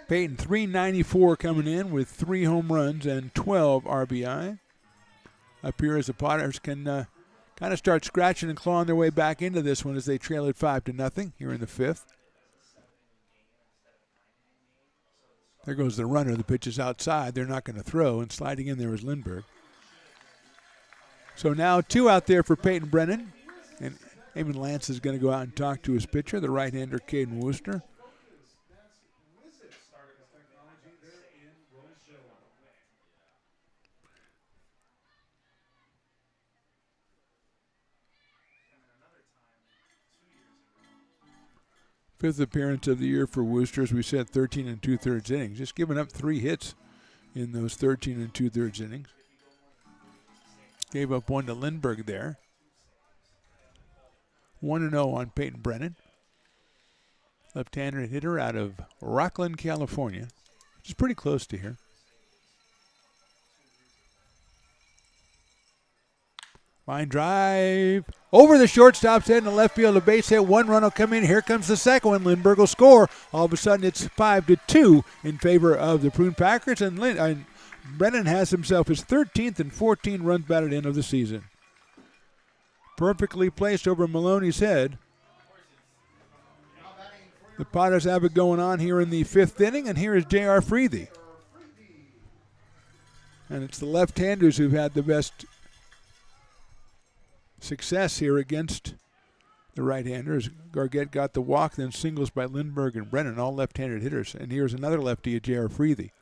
Peyton 394 coming in with 3 home runs and 12 RBI. Up here as the Potters can kind of start scratching and clawing their way back into this one as they trail it 5-0 here in the 5th. There goes the runner. The pitch is outside. They're not going to throw, and sliding in there is Lindbergh. So now 2 out there for Peyton Brennan, and Eamon Lance is going to go out and talk to his pitcher, the right-hander Caden Wooster. Fifth appearance of the year for Wooster, as we said, 13 2/3 innings. Just giving up 3 hits in those 13 2/3 innings. Gave up 1 to Lindbergh there. 1-0 on Peyton Brennan. Left-hander hitter out of Rockland, California, which is pretty close to here. Line drive over the shortstop's head in the left field. A base hit. 1 run will come in. Here comes the second one. Lindbergh will score. All of a sudden, it's 5-2 in favor of the Prune Packers, and Brennan has himself his 13th and 14 runs batted in of the season. Perfectly placed over Maloney's head. The Potters have it going on here in the 5th inning, and here is J.R. Freethy. And it's the left-handers who've had the best success here against the right-handers. Gargett got the walk, then singles by Lindbergh and Brennan, all left-handed hitters. And here's another lefty, J.R. Freethy.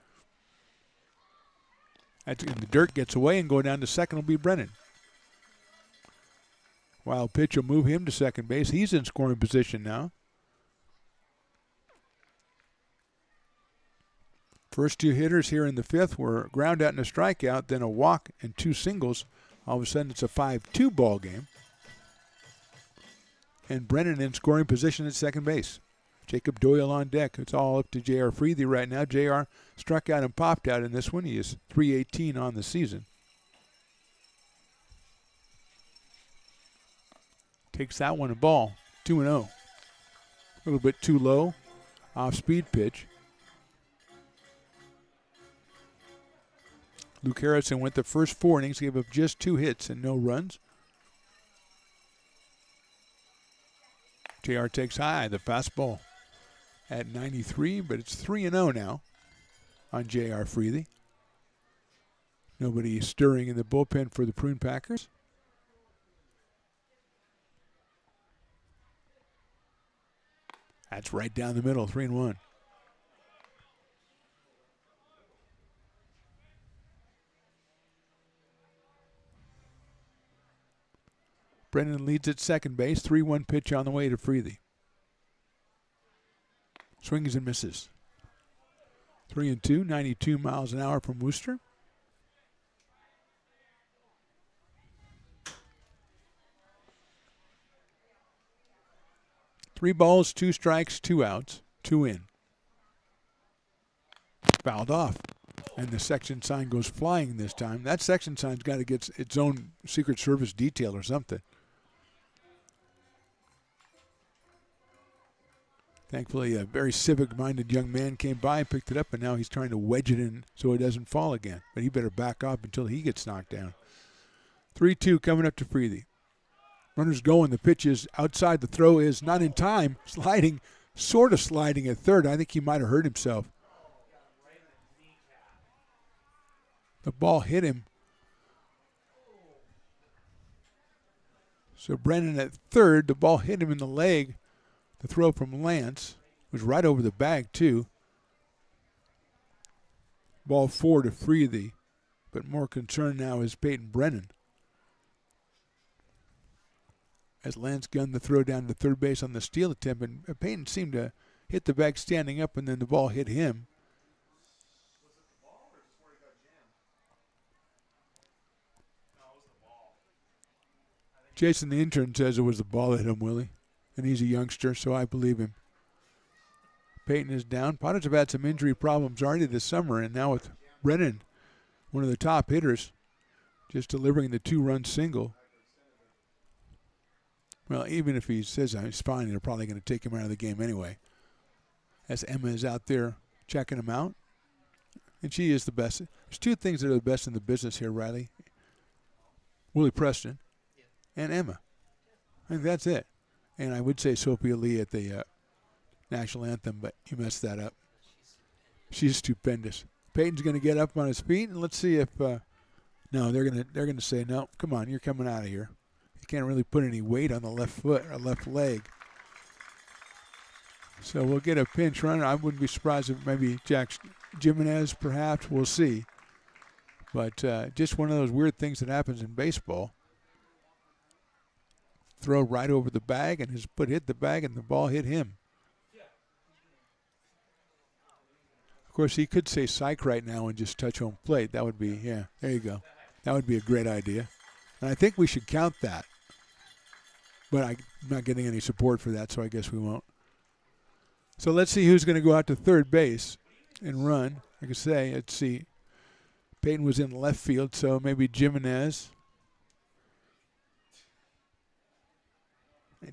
And the dirt gets away, and going down to second will be Brennan. Wild pitch will move him to second base. He's in scoring position now. First 2 hitters here in the 5th were ground out and a strikeout, then a walk and 2 singles. All of a sudden, it's a 5-2 ball game. And Brennan in scoring position at second base. Jacob Doyle on deck. It's all up to J.R. Freethy right now. J.R. struck out and popped out in this one. He is .318 on the season. Takes that one a ball. 2-0. A little bit too low. Off-speed pitch. Luke Harrison went the first 4 innings, gave up just 2 hits and no runs. JR takes high, the fastball at 93, but it's 3-0 now on J.R. Freethy. Nobody stirring in the bullpen for the Prune Packers. That's right down the middle, 3-1. Brennan leads at second base. 3-1 pitch on the way to Freethy. Swings and misses. 3-2, 92 miles an hour from Wooster. Three balls, 2 strikes, 2 outs, 2 in. Fouled off. And the section sign goes flying this time. That section sign's got to get its own Secret Service detail or something. Thankfully, a very civic-minded young man came by and picked it up, and now he's trying to wedge it in so it doesn't fall again. But he better back off until he gets knocked down. 3-2 coming up to Freethy. Runner's going. The pitch is outside. The throw is not in time. Sliding, sort of sliding at third. I think he might have hurt himself. The ball hit him. So Brennan at third. The ball hit him in the leg. The throw from Lance was right over the bag, too. Ball 4 to Freethy. But more concerned now is Peyton Brennan. As Lance gunned the throw down to third base on the steal attempt, and Peyton seemed to hit the bag standing up, and then the ball hit him. Jason, the intern, says it was the ball that hit him, Willie. And he's a youngster, so I believe him. Peyton is down. Potters have had some injury problems already this summer, and now with Brennan, one of the top hitters, just delivering the 2-run single. Well, even if he says he's fine, they're probably going to take him out of the game anyway. As Emma is out there checking them out. And she is the best. There's two things that are the best in the business here, Riley. Willie Preston and Emma. I think that's it. And I would say Sophia Lee at the national anthem, but you messed that up. She's stupendous. Peyton's going to get up on his feet, and let's see if no, they're going to say, no, come on, you're coming out of here. You can't really put any weight on the left foot or left leg. So we'll get a pinch runner. I wouldn't be surprised if maybe Jack Jimenez, perhaps. We'll see. But just one of those weird things that happens in baseball. Throw right over the bag, and his foot hit the bag, and the ball hit him. Of course, he could say psych right now and just touch home plate. That would be, yeah, there you go. That would be a great idea. And I think we should count that. But I'm not getting any support for that, so I guess we won't. So let's see who's going to go out to third base and run. Like I say, let's see. Peyton was in left field, so maybe Jimenez.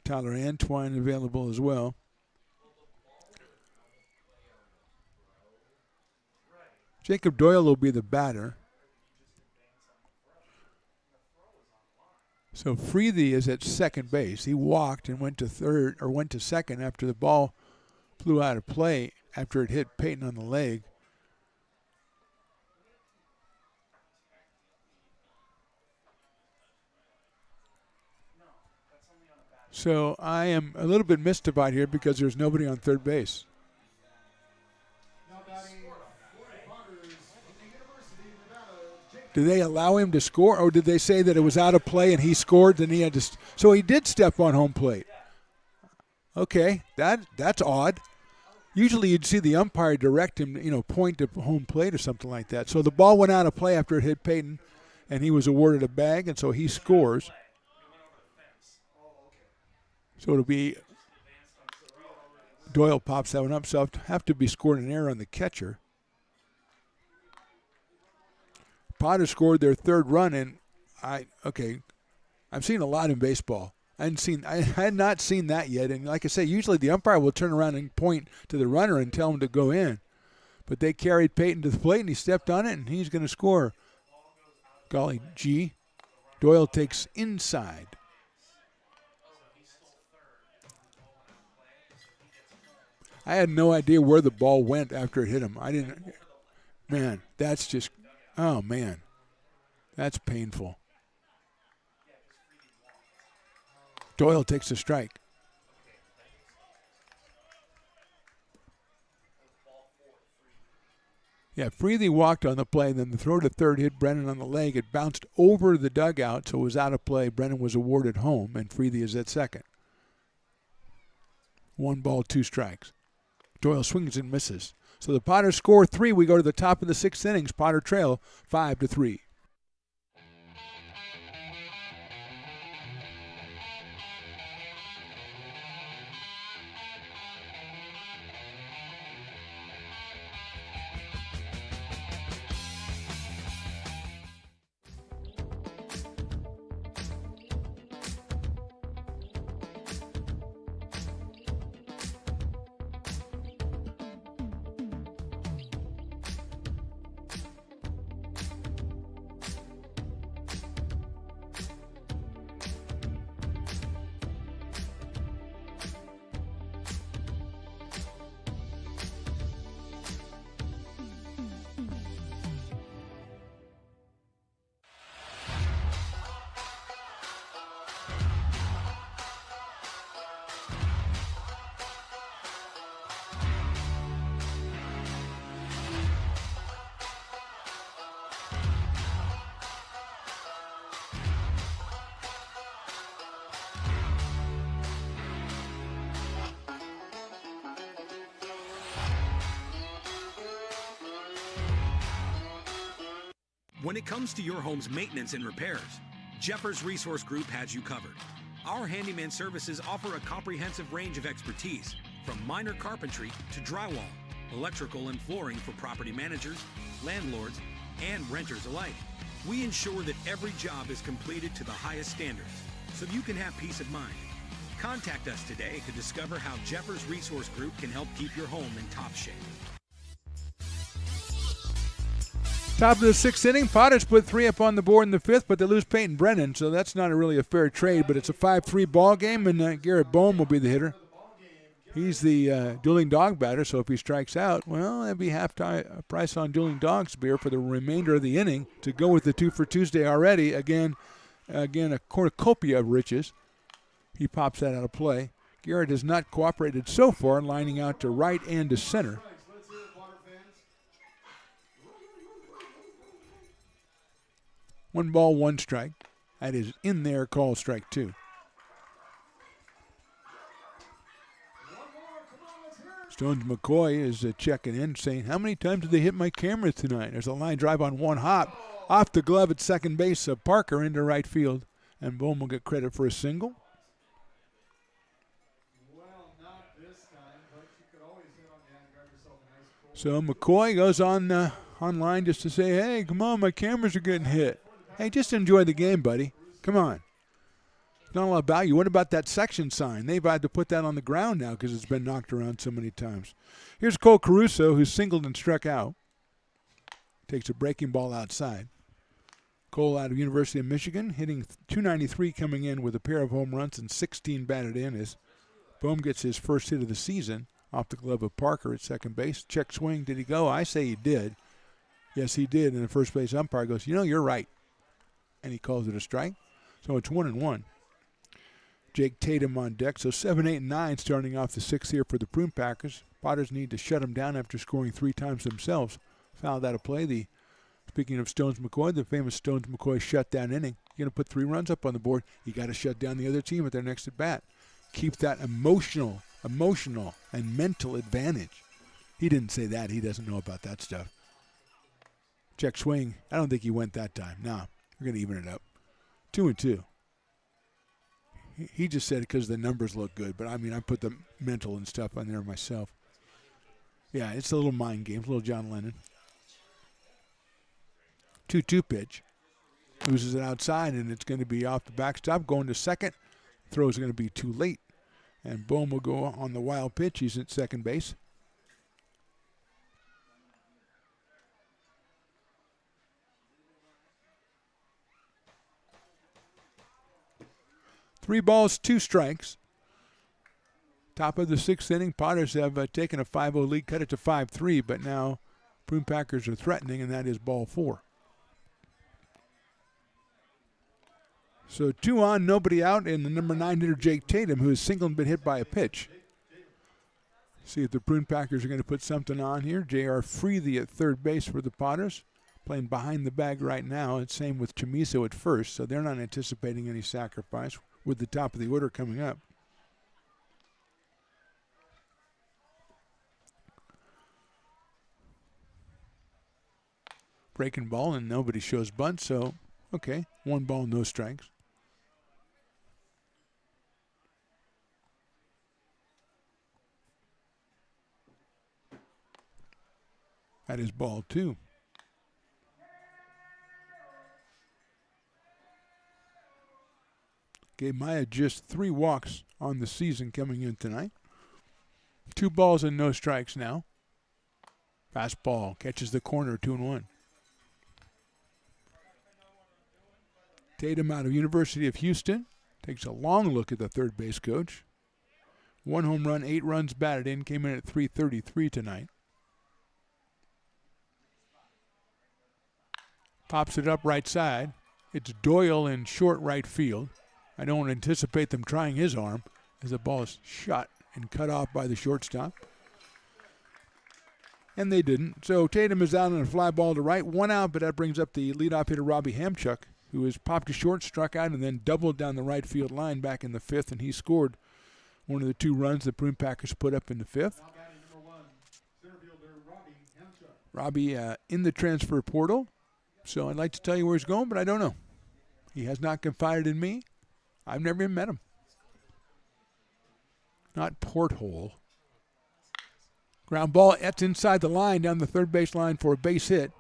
Tyler Antwine available as well. Jacob Doyle will be the batter. So Freethy is at second base. He walked and went to second after the ball flew out of play after it hit Peyton on the leg. So I am a little bit mystified here because there's nobody on third base. Did they allow him to score, or did they say that it was out of play and he scored and he had to? So he did step on home plate. Okay, that's odd. Usually you'd see the umpire direct him, point to home plate or something like that. So the ball went out of play after it hit Peyton, and he was awarded a bag, and so he scores. So it'll be Doyle pops that one up, so I'll have to be scored an error on the catcher. Potter scored their third run, and I've seen a lot in baseball. I had not seen that yet, and like I say, usually the umpire will turn around and point to the runner and tell him to go in. But they carried Peyton to the plate, and he stepped on it, and he's going to score. Golly gee. Doyle takes inside. I had no idea where the ball went after it hit him. Man, that's just, oh, man. That's painful. Doyle takes a strike. Yeah, Freethy walked on the play, then the throw to third hit Brennan on the leg. It bounced over the dugout, so it was out of play. Brennan was awarded home, and Freethy is at second. 1 ball, 2 strikes. Doyle swings and misses. So the Potters score 3. We go to the top of the 6th innings. Potter trail 5-3.
When it comes to your home's maintenance and repairs, Jeffers Resource Group has you covered. Our handyman services offer a comprehensive range of expertise, from minor carpentry to drywall, electrical and flooring for property managers, landlords, and renters alike. We ensure that every job is completed to the highest standards, so you can have peace of mind. Contact us today to discover how Jeffers Resource Group can help keep your home in top shape.
Top of the sixth inning, Potters put 3 up on the board in the fifth, but they lose Peyton Brennan, so that's not really a fair trade, but it's a 5-3 ball game, and Garrett Bohm will be the hitter. He's the dueling dog batter, so if he strikes out, well, that'd be half price on dueling dogs beer for the remainder of the inning to go with the 2 for Tuesday already. Again, a cornucopia of riches. He pops that out of play. Garrett has not cooperated so far, lining out to right and to center. 1 ball, 1 strike. That is in there, call strike 2. Stones McCoy is checking in, saying, how many times did they hit my camera tonight? There's a line drive on 1 hop. Off the glove at second base of Parker into right field. And Bohm will get credit for a single. So McCoy goes on online just to say, hey, come on, my cameras are getting hit. Hey, just enjoy the game, buddy. Come on. It's not all about you. What about that section sign? They've had to put that on the ground now because it's been knocked around so many times. Here's Cole Caruso, who's singled and struck out. Takes a breaking ball outside. Cole out of University of Michigan, hitting .293, coming in with a pair of home runs and 16 batted in as Bohm gets his first hit of the season off the glove of Parker at second base. Check swing. Did he go? I say he did. Yes, he did. And the first base umpire goes, you're right. And he calls it a strike. So it's 1-1. Jake Tatum on deck. So 7, 8, and 9 starting off the sixth here for the Prune Packers. Potters need to shut them down after scoring 3 times themselves. Fouled out of play. Speaking of Stones McCoy, the famous Stones McCoy shutdown inning. You're going to put 3 runs up on the board. You got to shut down the other team at their next at bat. Keep that emotional and mental advantage. He didn't say that. He doesn't know about that stuff. Check swing. I don't think he went that time. No, we're going to even it up. 2-2. He just said it because the numbers look good, but I put the mental and stuff on there myself. Yeah, it's a little mind game, a little John Lennon. 2-2 pitch. Loses it outside, and it's going to be off the backstop. Going to second. Throw is going to be too late. And Bohm will go on the wild pitch. He's at second base. Three balls, 2 strikes. Top of the sixth inning, Potters have taken a 5-0 lead, cut it to 5-3, but now Prune Packers are threatening, and that is ball 4. So 2 on, nobody out, and the number 9 hitter, Jake Tatum, who has singled and been hit by a pitch. See if the Prune Packers are going to put something on here. J.R. Freethy at third base for the Potters, playing behind the bag right now. It's same with Chamiso at first, so they're not anticipating any sacrifice with the top of the order coming up. Breaking ball, and nobody shows bunt, so okay, 1 ball, no strikes. That is ball 2. Gave Maya just 3 walks on the season coming in tonight. 2 balls and no strikes now. Fastball catches the corner, 2-1. Tatum out of University of Houston takes a long look at the third base coach. 1 home run, 8 runs batted in, came in at .333 tonight. Pops it up right side. It's Doyle in short right field. I don't anticipate them trying his arm as the ball is shot and cut off by the shortstop. And they didn't. So Tatum is out on a fly ball to right. 1 out, but that brings up the leadoff hitter, Robbie Hamchuk, who has popped to short, struck out, and then doubled down the right field line back in the 5th, and he scored one of the 2 runs the Prune Packers put up in the 5th. Robbie in the transfer portal. So I'd like to tell you where he's going, but I don't know. He has not confided in me. I've never even met him. Not porthole. Ground ball, that's inside the line, down the third base line for a base hit.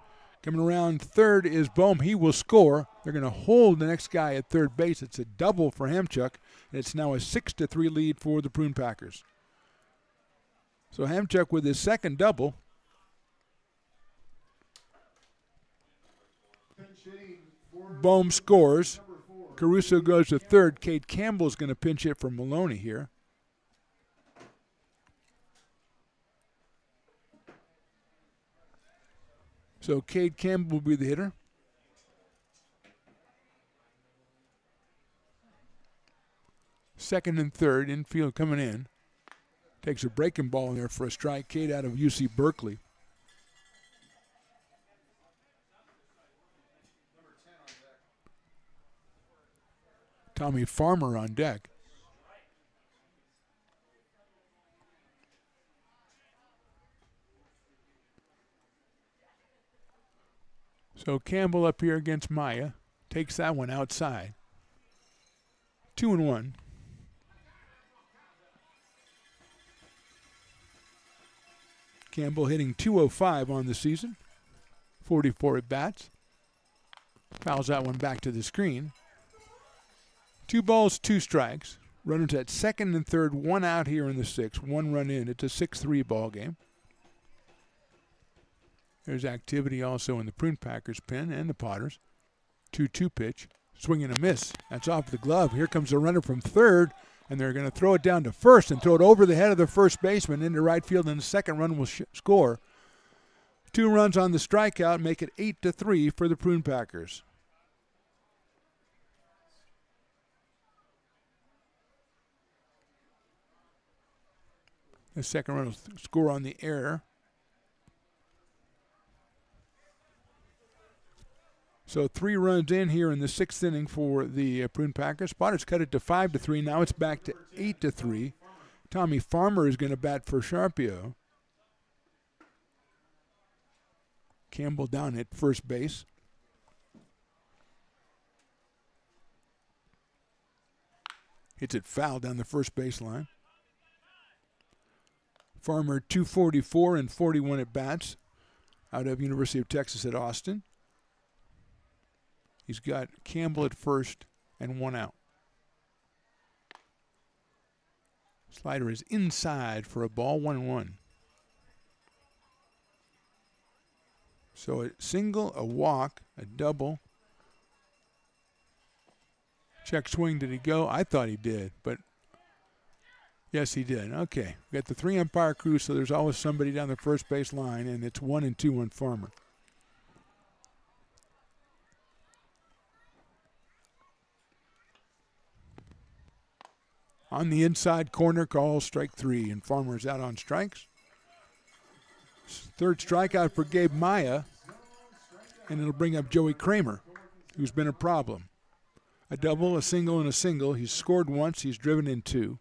Coming around third is Bohm. He will score. They're going to hold the next guy at third base. It's a double for Hamchuk, and it's now a 6-3 lead for the Prune Packers. So Hamchuk with his second double. Bohm scores. Caruso goes to third. Cade Campbell's going to pinch hit for Maloney here. So Cade Campbell will be the hitter. Second and third, infield coming in. Takes a breaking ball in there for a strike. Cade out of UC Berkeley. Tommy Farmer on deck. So Campbell up here against Maya. Takes that one outside. 2-1. Campbell hitting .205 on the season. 44 at bats. Fouls that one back to the screen. 2 balls, 2 strikes. Runners at second and third, 1 out here in the 6th. 1 run in. It's a 6-3 ball game. There's activity also in the Prune Packers pen and the Potters. 2-2 pitch. Swing and a miss. That's off the glove. Here comes the runner from third, and they're going to throw it down to first and throw it over the head of the first baseman into right field, and the second run will score. 2 runs on the strikeout make it 8-3 for the Prune Packers. The second run will score on the error. So 3 runs in here in the 6th inning for the Prune Packers. Potters cut it to 5-3. Now it's back to 8-3. Tommy Farmer is going to bat for Sharpio. Campbell down at first base. Hits it foul down the first baseline. Farmer 244 and 41 at bats out of University of Texas at Austin. He's got Campbell at first and 1 out. Slider is inside for a ball, 1-1. So a single, a walk, a double. Check swing, did he go? I thought he did, but yes, he did. Okay, we got the 3-umpire crew, so there's always somebody down the first base line, and it's 1-2 on Farmer. On the inside corner, call strike 3, and Farmer's out on strikes. Third strikeout for Gabe Maya, and it'll bring up Joey Kramer, who's been a problem. A double, a single, and a single. He's scored once. He's driven in 2.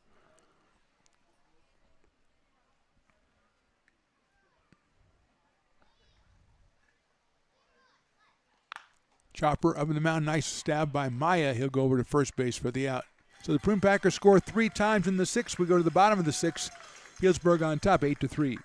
Chopper up in the mound. Nice stab by Maya. He'll go over to first base for the out. So the Prune Packers score 3 times in the 6th. We go to the bottom of the 6th. Healdsburg on top, 8-3.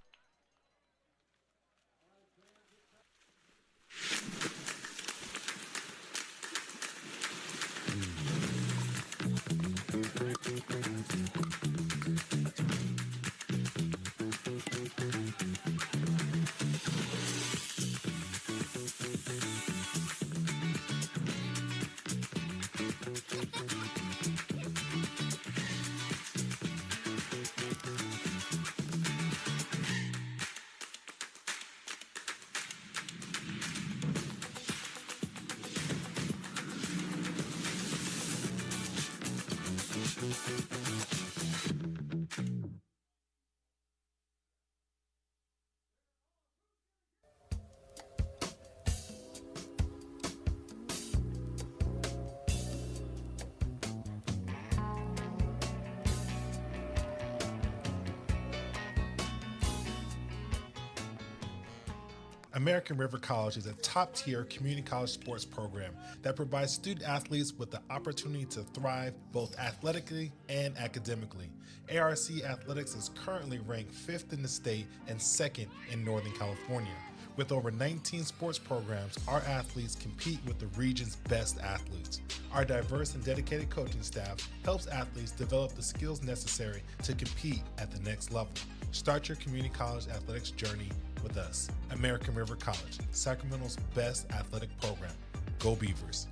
American River College is a top-tier community college sports program that provides student athletes with the opportunity to thrive both athletically and academically. ARC Athletics is currently ranked 5th in the state and 2nd in Northern California. With over 19 sports programs, our athletes compete with the region's best athletes. Our diverse and dedicated coaching staff helps athletes develop the skills necessary to compete at the next level. Start your community college athletics journey with us. American River College, Sacramento's best athletic program. Go Beavers.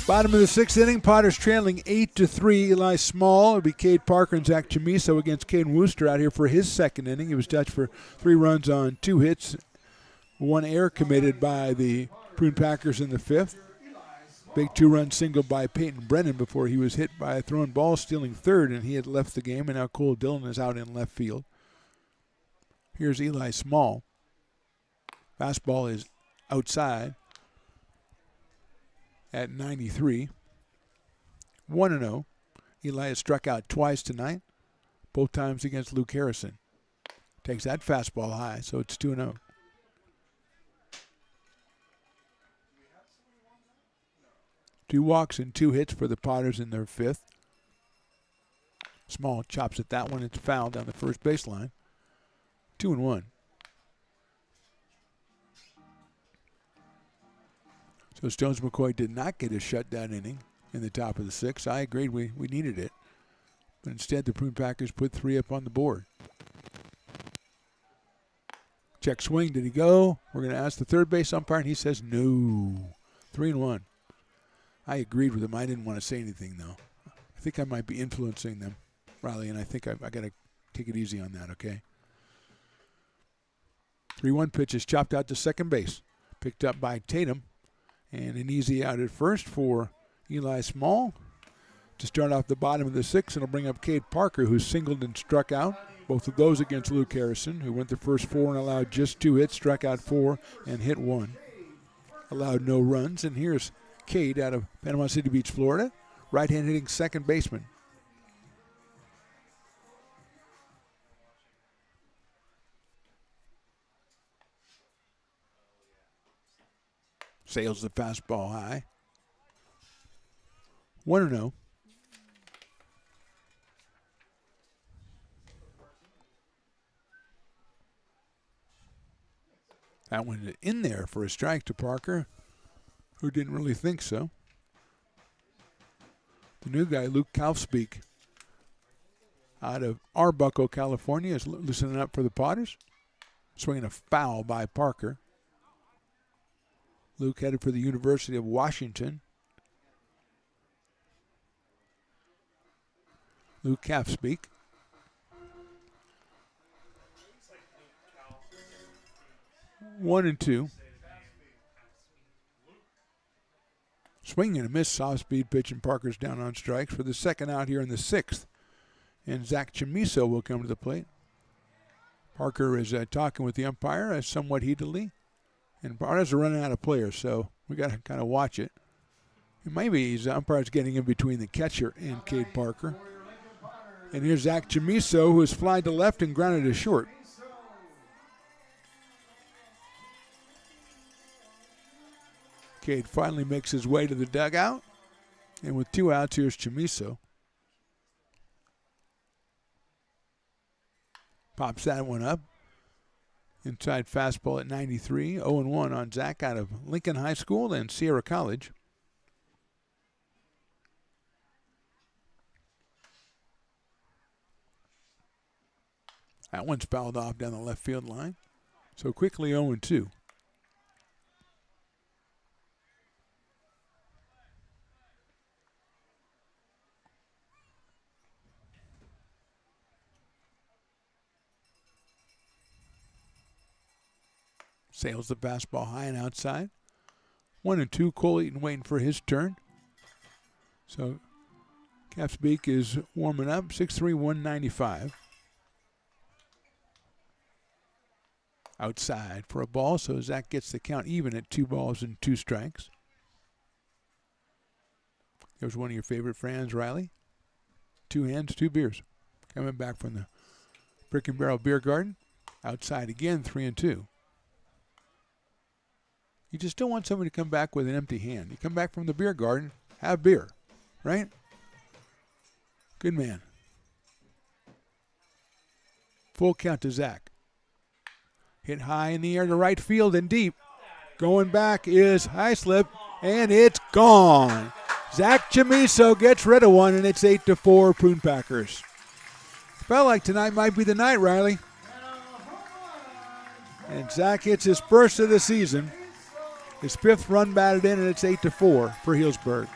Bottom of the sixth inning, Potters trailing 8-3. Eli Small. It'll be Cade Parker and Zach Chamiso against Caden Wooster out here for his second inning. He was touched for 3 runs on 2 hits. 1 error committed by the Prune Packers in the 5th. Big 2-run single by Peyton Brennan before he was hit by a thrown ball, stealing third, and he had left the game, and now Cole Dillon is out in left field. Here's Eli Small. Fastball is outside at 93. 1-0. Eli has struck out twice tonight, both times against Luke Harrison. Takes that fastball high, so it's 2-0. Two walks and 2 hits for the Potters in their 5th. Small chops at that one. It's fouled down the first baseline. 2-1. So Stones McCoy did not get a shutdown inning in the top of the 6th. I agreed we needed it. But instead the Prune Packers put 3 up on the board. Check swing. Did he go? We're going to ask the third base umpire, and he says no. 3-1. I agreed with him. I didn't want to say anything, though. I think I might be influencing them, Riley, and I think I got to take it easy on that, okay? 3-1 pitch is chopped out to second base. Picked up by Tatum. And an easy out at first for Eli Small. To start off the bottom of the 6th, it'll bring up Cade Parker, who singled and struck out. Both of those against Luke Harrison, who went the first 4 and allowed just 2 hits, struck out 4, and hit 1. Allowed no runs. And here's Cade out of Panama City Beach, Florida. Right-hand hitting second baseman. Sails the fastball high. 1-0. That one in there for a strike to Parker, who didn't really think so. The new guy, Luke Kaufspeak, out of Arbuckle, California, is loosening up for the Potters. Swinging a foul by Parker. Luke headed for the University of Washington. Luke Kaufspeak. One and 2. Swing and a miss, soft speed pitch, and Parker's down on strikes for the second out here in the 6th. And Zach Chamiso will come to the plate. Parker is talking with the umpire somewhat heatedly. And Parker's running out of players, so we got to kind of watch it. And maybe the umpire's getting in between the catcher and Cade Parker. And here's Zach Chamiso, who is flied to left and grounded to short. Cade finally makes his way to the dugout. And with 2 outs, here's Chamiso. Pops that one up. Inside fastball at 93. 0-1 on Zach out of Lincoln High School and Sierra College. That one's fouled off down the left field line. So quickly 0-2. Sails the fastball high and outside. 1-2. Cole Eaton waiting for his turn. So Kaufspeak is warming up. 6'3", 195. Outside for a ball, so Zach gets the count even at 2 balls and 2 strikes. There's one of your favorite friends, Riley. 2 hands, 2 beers. Coming back from the Brick and Barrel Beer Garden. Outside again, 3-2. You just don't want somebody to come back with an empty hand. You come back from the beer garden, have beer, right? Good man. Full count to Zach. Hit high in the air to right field and deep. Going back is Heislip, and it's gone. Zach Chamiso gets rid of one, and it's 8-4 Prune Packers. Felt like tonight might be the night, Riley. And Zach hits his first of the season. His 5th run batted in, and it's 8-4 for Healdsburg.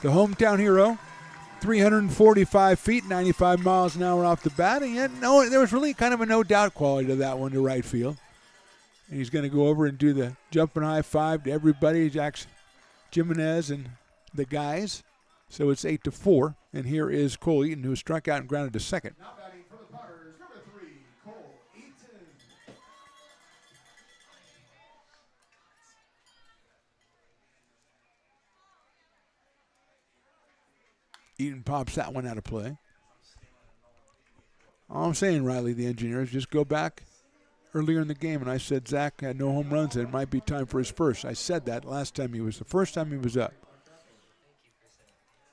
the hometown hero, 345 feet, 95 miles an hour off the bat. And yet, no, there was really kind of a no-doubt quality to that one to right field. And he's going to go over and do the jumping high five to everybody, Jack Jimenez and the guys. So it's 8-4. And here is Cole Eaton, who struck out and grounded to second.
Now batting for the Potters, number 3, Cole Eaton.
Eaton pops that one out of play. All I'm saying, Riley, the engineer, is just go back earlier in the game, and I said Zach had no home runs, and it might be time for his first. I said that the first time he was up.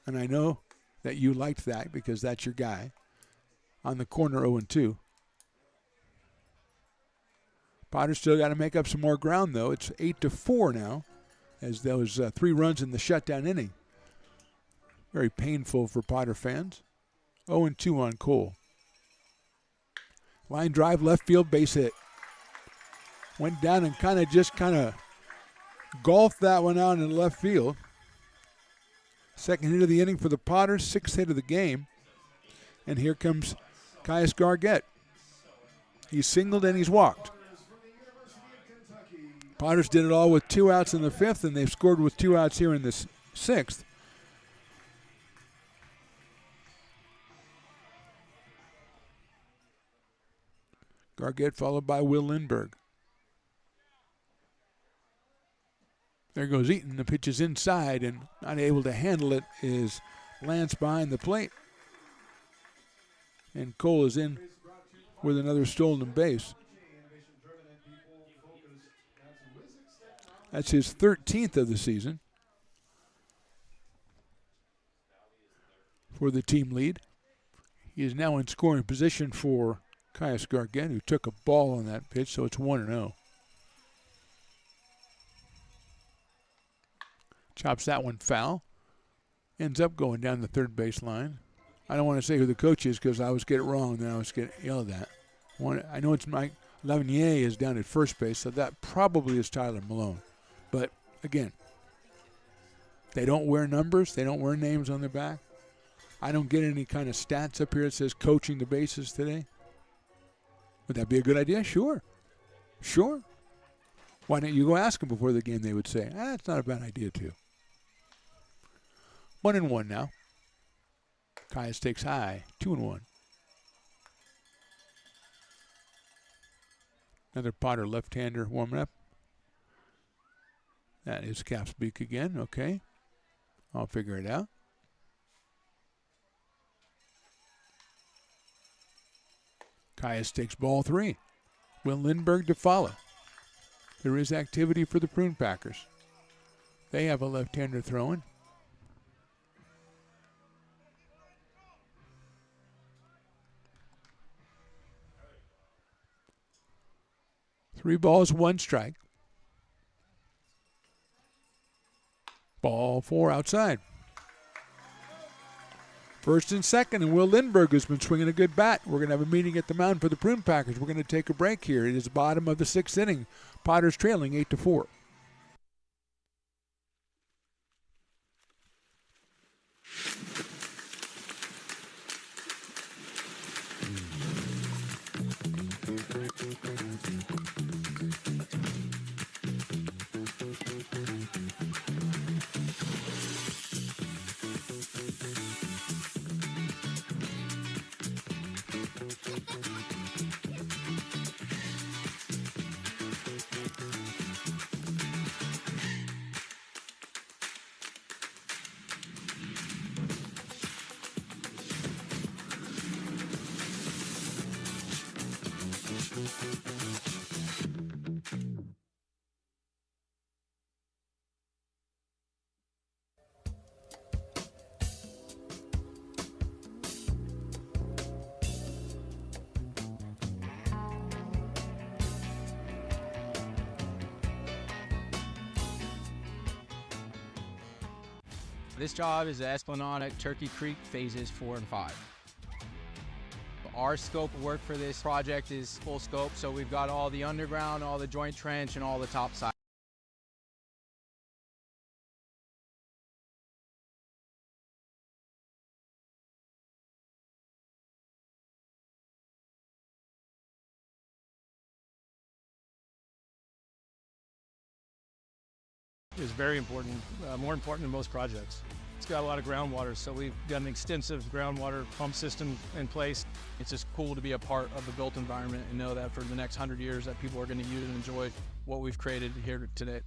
And I know that you liked that because that's your guy. On the corner, 0-2. Potter's still got to make up some more ground, though. It's 8-4 now, as those 3 runs in the shutdown inning. Very painful for Potter fans. 0-2 on Cole. Line drive, left field, base hit. Went down and kind of golfed that one out in left field. Second hit of the inning for the Potters, 6th hit of the game. And here comes Caius Gargett. He's singled and he's walked. Potters did it all with 2 outs in the 5th, and they've scored with 2 outs here in the 6th. Gargett followed by Will Lindberg. There goes Eaton. The pitch is inside, and not able to handle it is Lance behind the plate. And Cole is in with another stolen base. That's his 13th of the season for the team lead. He is now in scoring position for Caius Gargett, who took a ball on that pitch, so it's 1-0. Chops that one foul. Ends up going down the third base line. I don't want to say who the coach is because I always get it wrong, and then I always get yelled at. I know it's Mike Lavinier is down at first base, so that probably is Tyler Malone. But, again, they don't wear numbers. They don't wear names on their back. I don't get any kind of stats up here that says coaching the bases today. Would that be a good idea? Sure. Sure. Why don't you go ask them before the game? They would say, it's not a bad idea, too. 1-1 now. Caius takes high, 2-1. Another Potter left-hander warming up. That is Capspeak again. Okay. I'll figure it out. Caius takes ball 3. Will Lindberg to follow. There is activity for the Prune Packers. They have a left-hander throwing. Three balls, 1 strike. Ball 4 outside. First and second, and Will Lindberg has been swinging a good bat. We're going to have a meeting at the mound for the Prune Packers. We're going to take a break here. It is the bottom of the 6th inning. Potters trailing 8-4.
This job is the Esplanade at Turkey Creek phases 4 and 5. Our scope of work for this project is full scope, so we've got all the underground, all the joint trench, and all the top side.
is very important, more important than most projects. It's got a lot of groundwater, so we've got an extensive groundwater pump system in place. It's just cool to be a part of the built environment and know that for the next 100 years that people are going to use and enjoy what we've created here today.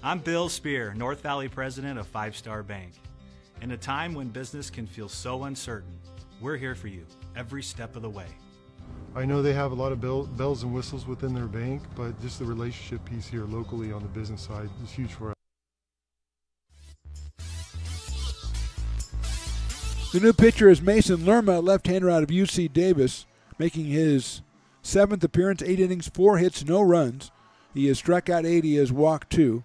I'm Bill Spear, North Valley President of 5 Star Bank. In a time when business can feel so uncertain, we're here for you every step of the way.
I know they have a lot of bells and whistles within their bank, but just the relationship piece here locally on the business side is huge for us.
The new pitcher is Mason Lerma, left-hander out of UC Davis, making his 7th appearance, 8 innings, 4 hits, no runs. He has struck out 8, he has walked 2.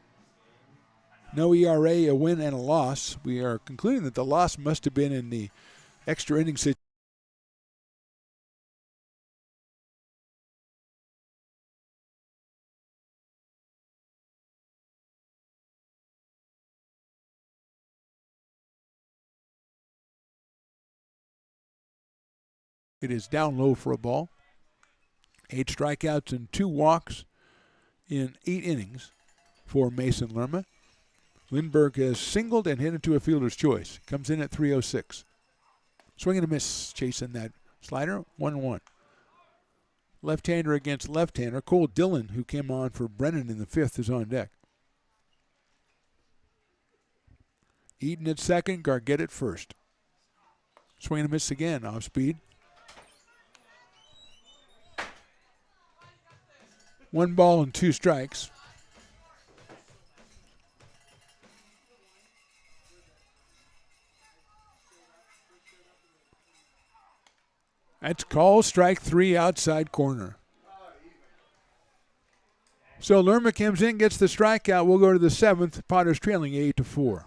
No ERA, a win, and a loss. We are concluding that the loss must have been in the extra inning situation. It is down low for a ball. 8 strikeouts and 2 walks in 8 innings for Mason Lerma. Lindbergh has singled and hit into a fielder's choice. Comes in at 306. Swing and a miss, chasing that slider, 1-1. Left-hander against left-hander. Cole Dillon, who came on for Brennan in the 5th, is on deck. Eaton at second, Gargett at first. Swing and a miss again, off speed. 1 ball and 2 strikes. That's called strike 3, outside corner. So Lerma comes in, gets the strikeout. We'll go to the 7th. Potters trailing 8-4.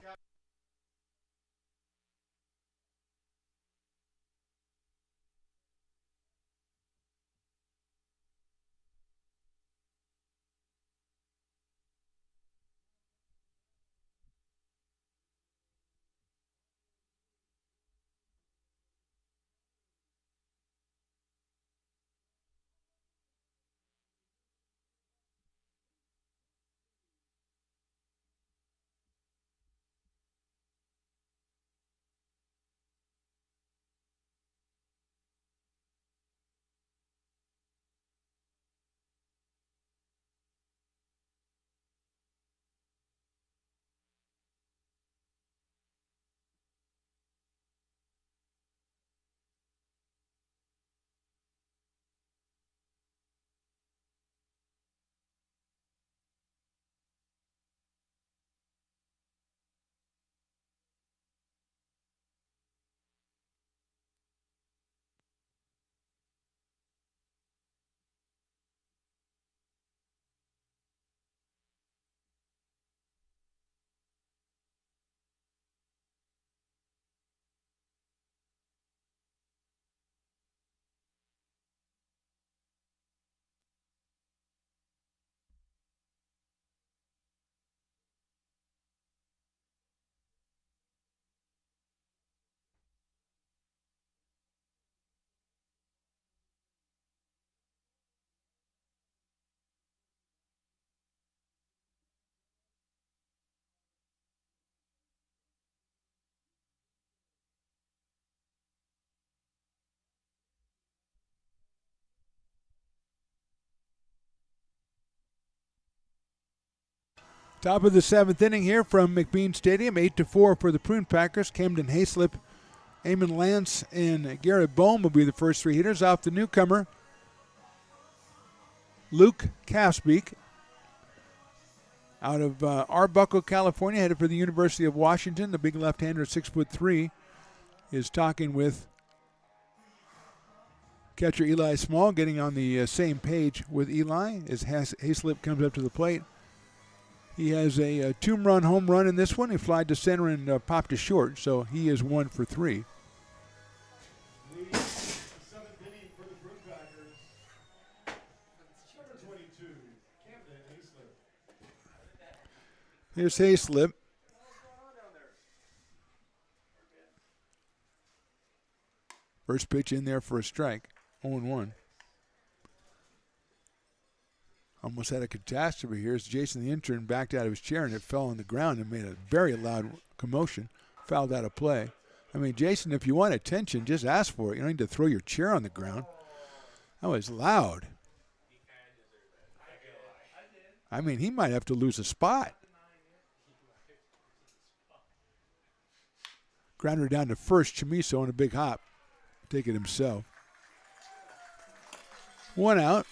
Top of the 7th inning here from McBean Stadium, 8-4 for the Prune Packers. Camden Hayslip, Eamon Lance, and Garrett Bohm will be the first 3 hitters. Off the newcomer, Luke Kasbeek, out of Arbuckle, California, headed for the University of Washington. The big left-hander, 6'3", is talking with catcher Eli Small, getting on the same page with Eli as Hayslip comes up to the plate. He has a 2-run home run in this one. He flied to center and popped to short, so he is 1 for 3.
The 7th inning for the Prune Packers. Number 22,
Here's Hayslip. First pitch in there for a strike. 0-1. Almost had a catastrophe here as Jason the intern backed out of his chair and it fell on the ground and made a very loud commotion. Fouled out of play. I mean, Jason, if you want attention, just ask for it. You don't need to throw your chair on the ground. That was loud. I mean, he might have to lose a spot. Grounder down to first. Chamiso on a big hop. Take it himself. 1 out.